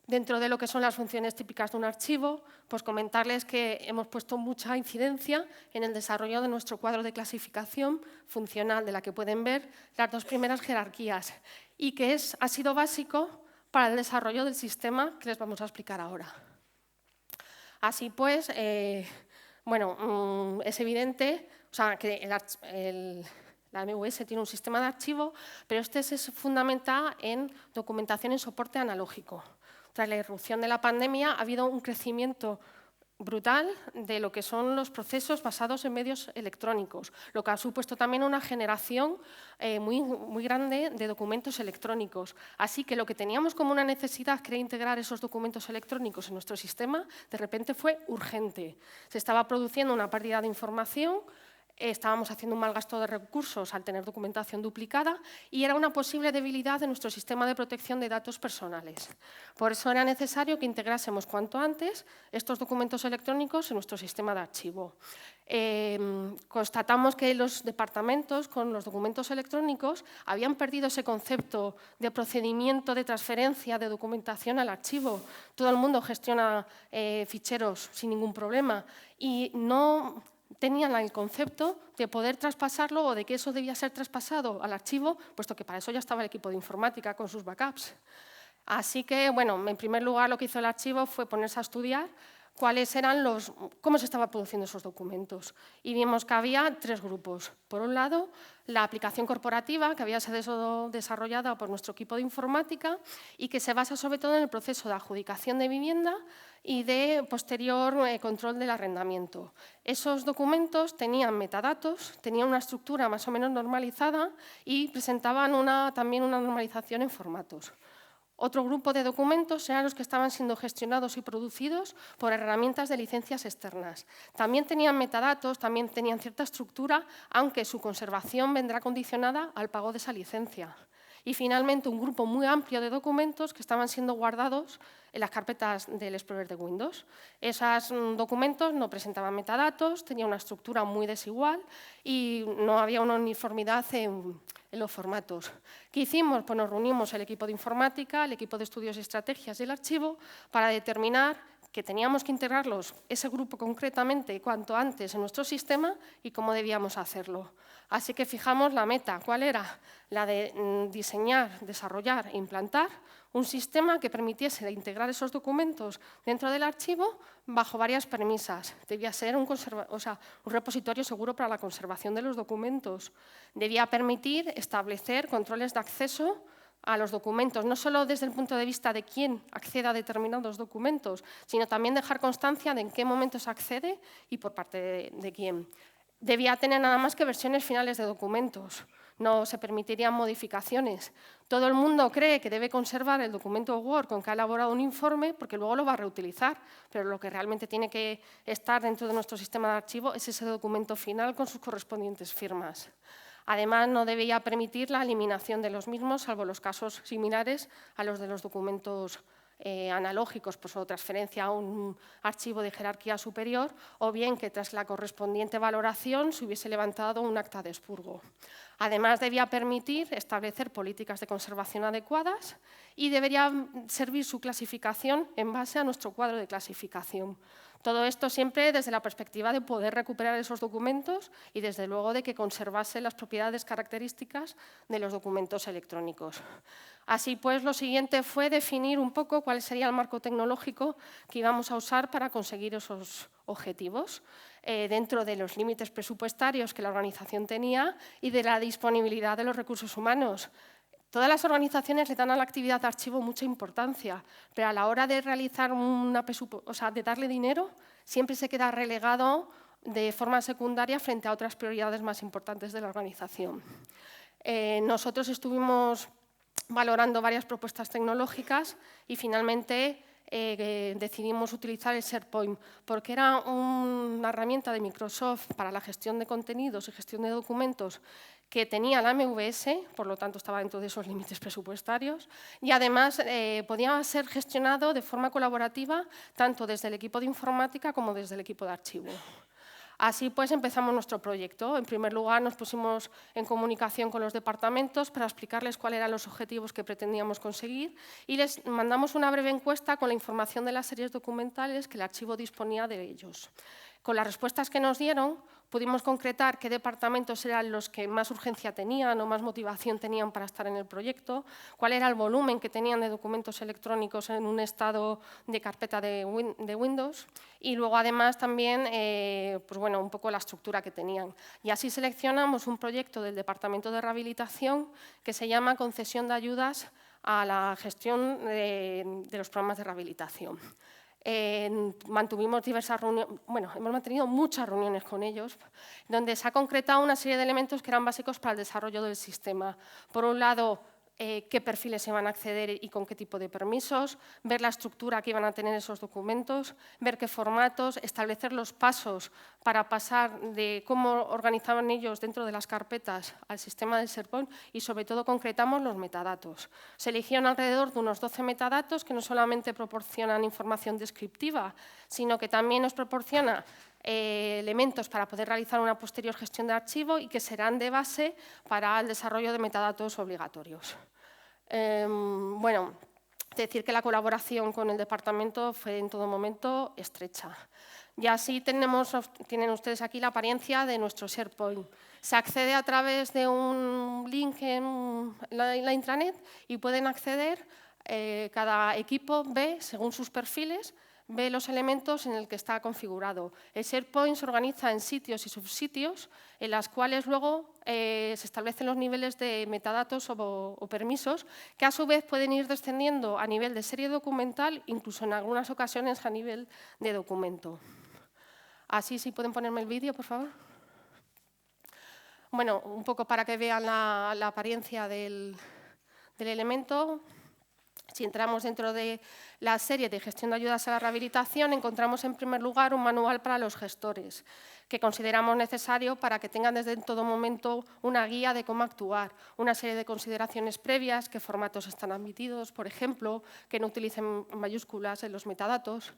Dentro de lo que son las funciones típicas de un archivo, pues comentarles que hemos puesto mucha incidencia en el desarrollo de nuestro cuadro de clasificación funcional, de la que pueden ver las 2 primeras jerarquías, y que ha sido básico para el desarrollo del sistema que les vamos a explicar ahora. Así pues, es evidente que la MVS tiene un sistema de archivo, pero este se fundamenta en documentación en soporte analógico. Tras la irrupción de la pandemia ha habido un crecimiento brutal de lo que son los procesos basados en medios electrónicos, lo que ha supuesto también una generación muy grande de documentos electrónicos. Así que lo que teníamos como una necesidad, que era integrar esos documentos electrónicos en nuestro sistema, de repente fue urgente. Se estaba produciendo una pérdida de información, estábamos haciendo un mal gasto de recursos al tener documentación duplicada y era una posible debilidad de nuestro sistema de protección de datos personales. Por eso era necesario que integrásemos cuanto antes estos documentos electrónicos en nuestro sistema de archivo. Constatamos que los departamentos con los documentos electrónicos habían perdido ese concepto de procedimiento de transferencia de documentación al archivo. Todo el mundo gestiona ficheros sin ningún problema y no tenían el concepto de poder traspasarlo o de que eso debía ser traspasado al archivo, puesto que para eso ya estaba el equipo de informática con sus backups. Así que, bueno, en primer lugar lo que hizo el archivo fue ponerse a estudiar cómo se estaban produciendo esos documentos. Y vimos que había 3 grupos. Por un lado, la aplicación corporativa, que había sido desarrollada por nuestro equipo de informática y que se basa sobre todo en el proceso de adjudicación de vivienda y de posterior control del arrendamiento. Esos documentos tenían metadatos, tenían una estructura más o menos normalizada y presentaban también una normalización en formatos. Otro grupo de documentos eran los que estaban siendo gestionados y producidos por herramientas de licencias externas. También tenían metadatos, también tenían cierta estructura, aunque su conservación vendrá condicionada al pago de esa licencia. Y finalmente un grupo muy amplio de documentos que estaban siendo guardados en las carpetas del Explorer de Windows. Esos documentos no presentaban metadatos, tenían una estructura muy desigual y no había una uniformidad en los formatos. ¿Qué hicimos? Pues nos reunimos el equipo de informática, el equipo de estudios y estrategias y el archivo para determinar que teníamos que integrarlos, ese grupo concretamente, cuanto antes en nuestro sistema y cómo debíamos hacerlo. Así que fijamos la meta. ¿Cuál era? La de diseñar, desarrollar e implantar un sistema que permitiese integrar esos documentos dentro del archivo bajo varias premisas. Debía ser un repositorio seguro para la conservación de los documentos. Debía permitir establecer controles de acceso a los documentos, no solo desde el punto de vista de quién acceda a determinados documentos, sino también dejar constancia de en qué momento se accede y por parte de quién. Debía tener nada más que versiones finales de documentos, no se permitirían modificaciones. Todo el mundo cree que debe conservar el documento Word con que ha elaborado un informe porque luego lo va a reutilizar, pero lo que realmente tiene que estar dentro de nuestro sistema de archivo es ese documento final con sus correspondientes firmas. Además, no debía permitir la eliminación de los mismos, salvo los casos similares a los de los documentos analógicos, pues, o transferencia a un archivo de jerarquía superior, o bien que tras la correspondiente valoración se hubiese levantado un acta de expurgo. Además, debía permitir establecer políticas de conservación adecuadas y debería servir su clasificación en base a nuestro cuadro de clasificación. Todo esto siempre desde la perspectiva de poder recuperar esos documentos y, desde luego, de que conservase las propiedades características de los documentos electrónicos. Así pues, lo siguiente fue definir un poco cuál sería el marco tecnológico que íbamos a usar para conseguir esos objetivos, dentro de los límites presupuestarios que la organización tenía y de la disponibilidad de los recursos humanos. Todas las organizaciones le dan a la actividad de archivo mucha importancia, pero a la hora de realizar de darle dinero, siempre se queda relegado de forma secundaria frente a otras prioridades más importantes de la organización. Nosotros estuvimos valorando varias propuestas tecnológicas y finalmente decidimos utilizar el SharePoint porque era una herramienta de Microsoft para la gestión de contenidos y gestión de documentos que tenía la MVS, por lo tanto estaba dentro de esos límites presupuestarios, y además podía ser gestionado de forma colaborativa tanto desde el equipo de informática como desde el equipo de archivo. Así pues empezamos nuestro proyecto. En primer lugar nos pusimos en comunicación con los departamentos para explicarles cuáles eran los objetivos que pretendíamos conseguir y les mandamos una breve encuesta con la información de las series documentales que el archivo disponía de ellos. Con las respuestas que nos dieron, pudimos concretar qué departamentos eran los que más urgencia tenían o más motivación tenían para estar en el proyecto, cuál era el volumen que tenían de documentos electrónicos en un estado de carpeta de Windows y luego además también un poco la estructura que tenían. Y así seleccionamos un proyecto del Departamento de Rehabilitación que se llama Concesión de ayudas a la gestión de los programas de rehabilitación. Mantuvimos diversas reuniones, hemos mantenido muchas reuniones con ellos, donde se ha concretado una serie de elementos que eran básicos para el desarrollo del sistema. Por un lado, qué perfiles se van a acceder y con qué tipo de permisos, ver la estructura que iban a tener esos documentos, ver qué formatos, establecer los pasos para pasar de cómo organizaban ellos dentro de las carpetas al sistema del SharePoint y, sobre todo, concretamos los metadatos. Se eligieron alrededor de unos 12 metadatos que no solamente proporcionan información descriptiva, sino que también nos proporciona elementos para poder realizar una posterior gestión de archivo y que serán de base para el desarrollo de metadatos obligatorios. Decir que la colaboración con el departamento fue en todo momento estrecha. Y así tienen ustedes aquí la apariencia de nuestro SharePoint. Se accede a través de un link en la intranet y pueden acceder, cada equipo ve, según sus perfiles, ve los elementos en el que está configurado. El SharePoint se organiza en sitios y subsitios, en las cuales luego se establecen los niveles de metadatos o permisos, que a su vez pueden ir descendiendo a nivel de serie documental, incluso en algunas ocasiones a nivel de documento. Así, si pueden ponerme el vídeo, por favor. Bueno, un poco para que vean la apariencia del elemento. Si entramos dentro de la serie de gestión de ayudas a la rehabilitación, encontramos en primer lugar un manual para los gestores, que consideramos necesario para que tengan desde todo momento una guía de cómo actuar, una serie de consideraciones previas, qué formatos están admitidos, por ejemplo, que no utilicen mayúsculas en los metadatos,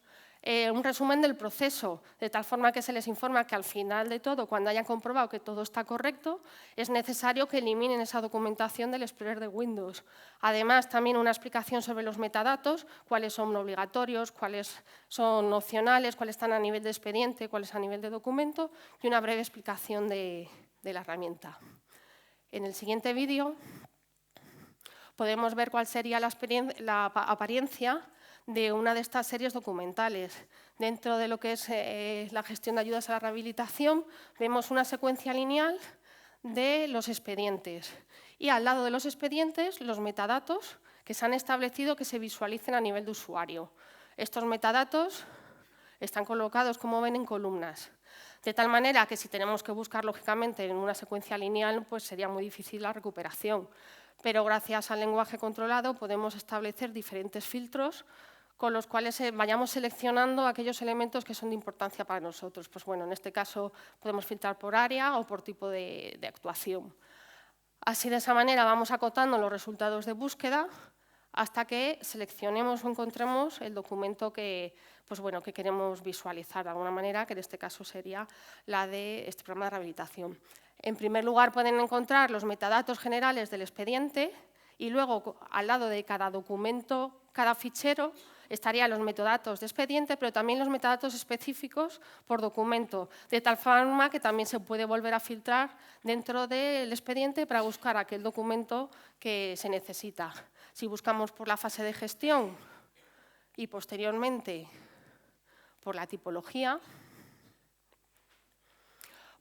un resumen del proceso, de tal forma que se les informa que al final de todo, cuando hayan comprobado que todo está correcto, es necesario que eliminen esa documentación del Explorer de Windows. Además, también una explicación sobre los metadatos, cuáles son obligatorios, cuáles son opcionales, cuáles están a nivel de expediente, cuáles a nivel de documento, y una breve explicación de la herramienta. En el siguiente vídeo podemos ver cuál sería la apariencia de una de estas series documentales. Dentro de lo que es la gestión de ayudas a la rehabilitación, vemos una secuencia lineal de los expedientes y al lado de los expedientes los metadatos que se han establecido que se visualicen a nivel de usuario. Estos metadatos están colocados, como ven, en columnas, de tal manera que si tenemos que buscar lógicamente en una secuencia lineal, pues sería muy difícil la recuperación. Pero gracias al lenguaje controlado podemos establecer diferentes filtros con los cuales vayamos seleccionando aquellos elementos que son de importancia para nosotros. Pues bueno, en este caso podemos filtrar por área o por tipo de actuación. Así, de esa manera, vamos acotando los resultados de búsqueda hasta que seleccionemos o encontremos el documento que queremos visualizar de alguna manera, que en este caso sería la de este programa de rehabilitación. En primer lugar, pueden encontrar los metadatos generales del expediente y luego, al lado de cada documento, cada fichero, estarían los metadatos de expediente, pero también los metadatos específicos por documento, de tal forma que también se puede volver a filtrar dentro del expediente para buscar aquel documento que se necesita. Si buscamos por la fase de gestión y posteriormente por la tipología,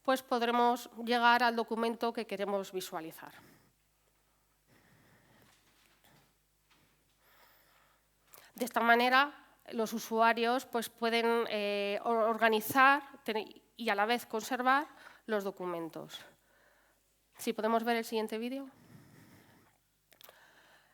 pues podremos llegar al documento que queremos visualizar. De esta manera, los usuarios pues, pueden organizar y a la vez conservar los documentos. Si podemos ver el siguiente vídeo.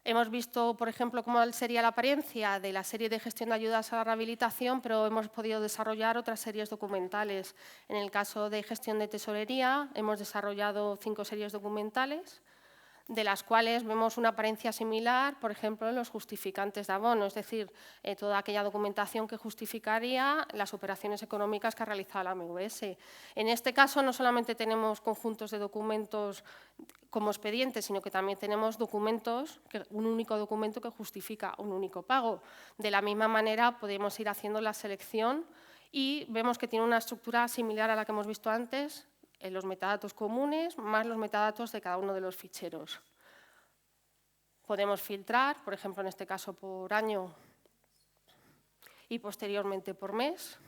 Hemos visto, por ejemplo, cómo sería la apariencia de la serie de gestión de ayudas a la rehabilitación, pero hemos podido desarrollar otras series documentales. En el caso de gestión de tesorería, hemos desarrollado 5 series documentales, de las cuales vemos una apariencia similar, por ejemplo, en los justificantes de abono, es decir, toda aquella documentación que justificaría las operaciones económicas que ha realizado la MVS. En este caso, no solamente tenemos conjuntos de documentos como expedientes, sino que también tenemos documentos, un único documento que justifica un único pago. De la misma manera, podemos ir haciendo la selección y vemos que tiene una estructura similar a la que hemos visto antes, en los metadatos comunes más los metadatos de cada uno de los ficheros. Podemos filtrar, por ejemplo, en este caso por año y posteriormente por mes.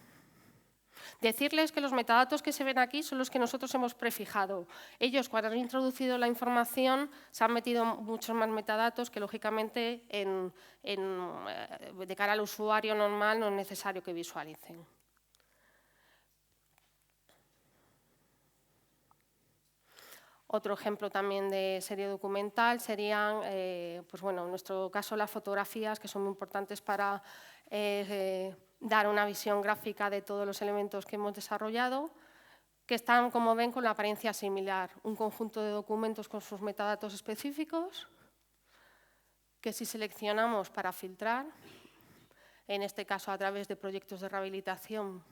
Decirles que los metadatos que se ven aquí son los que nosotros hemos prefijado. Ellos, cuando han introducido la información, se han metido muchos más metadatos que, lógicamente, de cara al usuario normal no es necesario que visualicen. Otro ejemplo también de serie documental serían, pues bueno, en nuestro caso, las fotografías, que son muy importantes para dar una visión gráfica de todos los elementos que hemos desarrollado, que están, como ven, con la apariencia similar. Un conjunto de documentos con sus metadatos específicos, que si seleccionamos para filtrar, en este caso a través de proyectos de rehabilitación,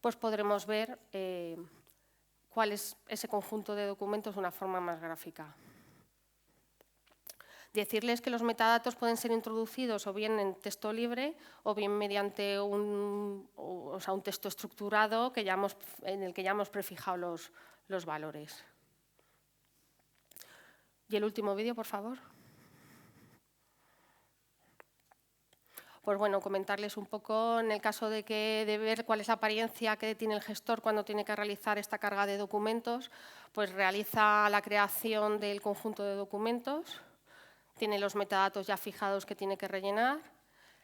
pues podremos ver cuál es ese conjunto de documentos de una forma más gráfica. Decirles que los metadatos pueden ser introducidos o bien en texto libre o bien mediante un texto estructurado en el que ya hemos prefijado los valores. Y el último vídeo, por favor. Pues bueno, comentarles un poco en el caso de ver cuál es la apariencia que tiene el gestor cuando tiene que realizar esta carga de documentos, pues realiza la creación del conjunto de documentos, tiene los metadatos ya fijados que tiene que rellenar.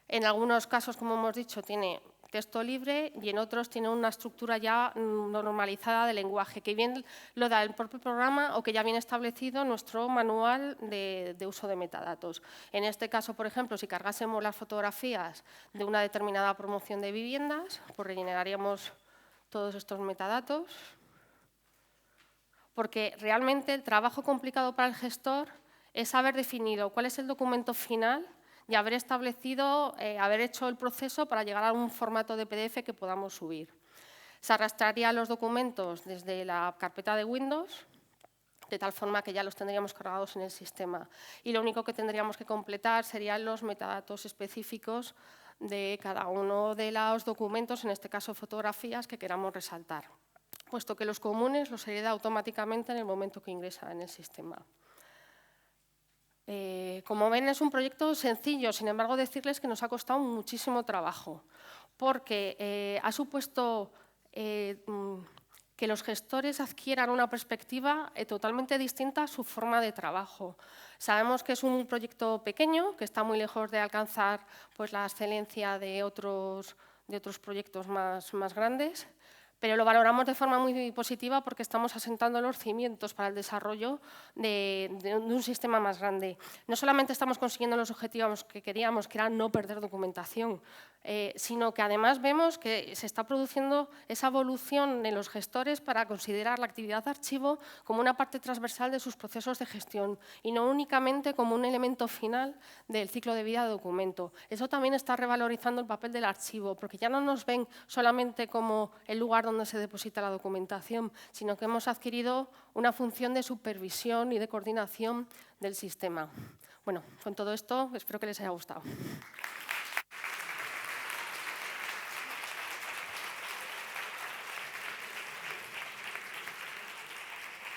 En algunos casos, como hemos dicho, tiene texto libre y en otros tiene una estructura ya normalizada de lenguaje, que bien lo da el propio programa o que ya viene establecido en nuestro manual de uso de metadatos. En este caso, por ejemplo, si cargásemos las fotografías de una determinada promoción de viviendas, pues rellenaríamos todos estos metadatos, porque realmente el trabajo complicado para el gestor es haber definido cuál es el documento final y haber establecido, haber hecho el proceso para llegar a un formato de PDF que podamos subir. Se arrastrarían los documentos desde la carpeta de Windows, de tal forma que ya los tendríamos cargados en el sistema. Y lo único que tendríamos que completar serían los metadatos específicos de cada uno de los documentos, en este caso fotografías, que queramos resaltar, puesto que los comunes los hereda automáticamente en el momento que ingresa en el sistema. Como ven, es un proyecto sencillo, sin embargo, decirles que nos ha costado muchísimo trabajo, porque ha supuesto que los gestores adquieran una perspectiva totalmente distinta a su forma de trabajo. Sabemos que es un proyecto pequeño, que está muy lejos de alcanzar pues, la excelencia de otros proyectos más grandes, pero lo valoramos de forma muy positiva porque estamos asentando los cimientos para el desarrollo de un sistema más grande. No solamente estamos consiguiendo los objetivos que queríamos, que era no perder documentación, sino que además vemos que se está produciendo esa evolución en los gestores para considerar la actividad de archivo como una parte transversal de sus procesos de gestión y no únicamente como un elemento final del ciclo de vida de documento. Eso también está revalorizando el papel del archivo, porque ya no nos ven solamente como el lugar donde se deposita la documentación, sino que hemos adquirido una función de supervisión y de coordinación del sistema. Bueno, con todo esto espero que les haya gustado.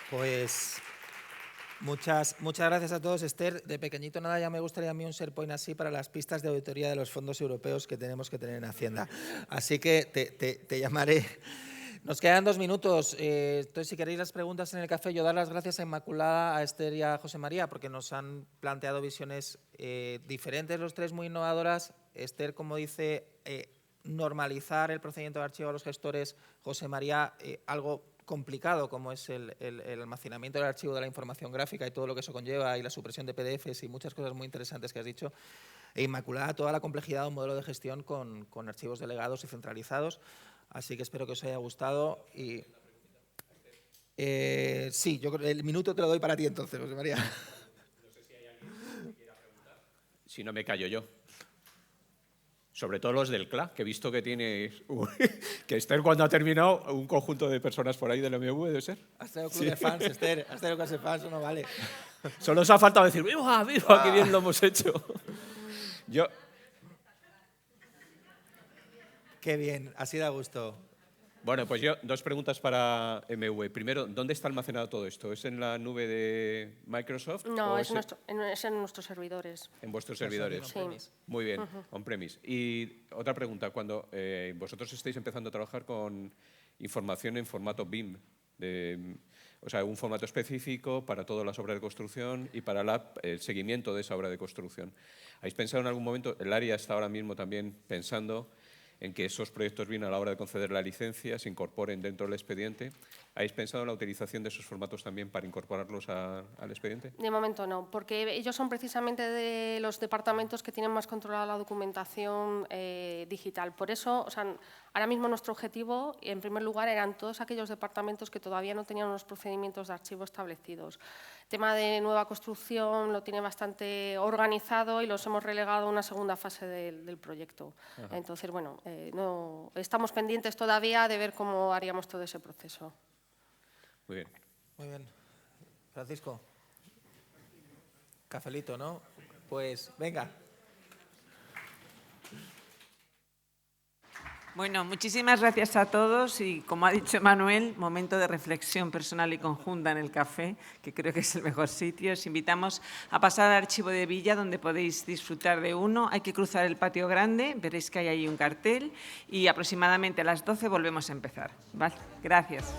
Pues muchas gracias a todos. Esther, de pequeñito nada, ya me gustaría a mí un SharePoint así para las pistas de auditoría de los fondos europeos que tenemos que tener en Hacienda. Así que te llamaré. Nos quedan 2 minutos. Entonces, si queréis las preguntas en el café, yo dar las gracias a Inmaculada, a Esther y a José María, porque nos han planteado visiones diferentes, los tres muy innovadoras. Esther, como dice, normalizar el procedimiento de archivo a los gestores. José María, algo complicado como es el almacenamiento del archivo de la información gráfica y todo lo que eso conlleva y la supresión de PDFs y muchas cosas muy interesantes que has dicho. E Inmaculada, toda la complejidad de un modelo de gestión con archivos delegados y centralizados. Así que espero que os haya gustado. Y sí, yo creo el minuto te lo doy para ti entonces, José María. No sé si hay alguien que quiera preguntar. Si no, me callo yo. Sobre todo los del CLA, que he visto que tiene que Esther, cuando ha terminado, un conjunto de personas por ahí del MV, ¿debe ser? Has tenido club de fans, Esther. Has tenido club de fans, no vale. Solo os ha faltado decir, ¡viva, viva! ¡Qué bien lo hemos hecho! Qué bien, así da gusto. Bueno, pues yo, dos preguntas para MV. Primero, ¿dónde está almacenado todo esto? ¿Es en la nube de Microsoft? No, o es en nuestros servidores. En vuestros servidores. Sí. Muy bien, on-premise. Y otra pregunta, cuando vosotros estáis empezando a trabajar con información en formato BIM, o sea, un formato específico para todas las obras de construcción y para el seguimiento de esa obra de construcción. ¿Habéis pensado en algún momento, el área está ahora mismo también pensando en que esos proyectos BIM a la hora de conceder la licencia se incorporen dentro del expediente? ¿Habéis pensado en la utilización de esos formatos también para incorporarlos al expediente? De momento no, porque ellos son precisamente de los departamentos que tienen más controlada la documentación digital. Por eso, o sea, ahora mismo nuestro objetivo, en primer lugar, eran todos aquellos departamentos que todavía no tenían unos procedimientos de archivo establecidos. El tema de nueva construcción lo tiene bastante organizado y los hemos relegado a una segunda fase del proyecto. Ajá. Entonces, bueno, no, estamos pendientes todavía de ver cómo haríamos todo ese proceso. Muy bien. Muy bien. Francisco. Cafelito, ¿no? Pues venga. Bueno, muchísimas gracias a todos y, como ha dicho Manuel, momento de reflexión personal y conjunta en el café, que creo que es el mejor sitio. Os invitamos a pasar al Archivo de Villa, donde podéis disfrutar de uno. Hay que cruzar el patio grande, veréis que hay ahí un cartel y aproximadamente a las 12 volvemos a empezar. ¿Vale? Gracias.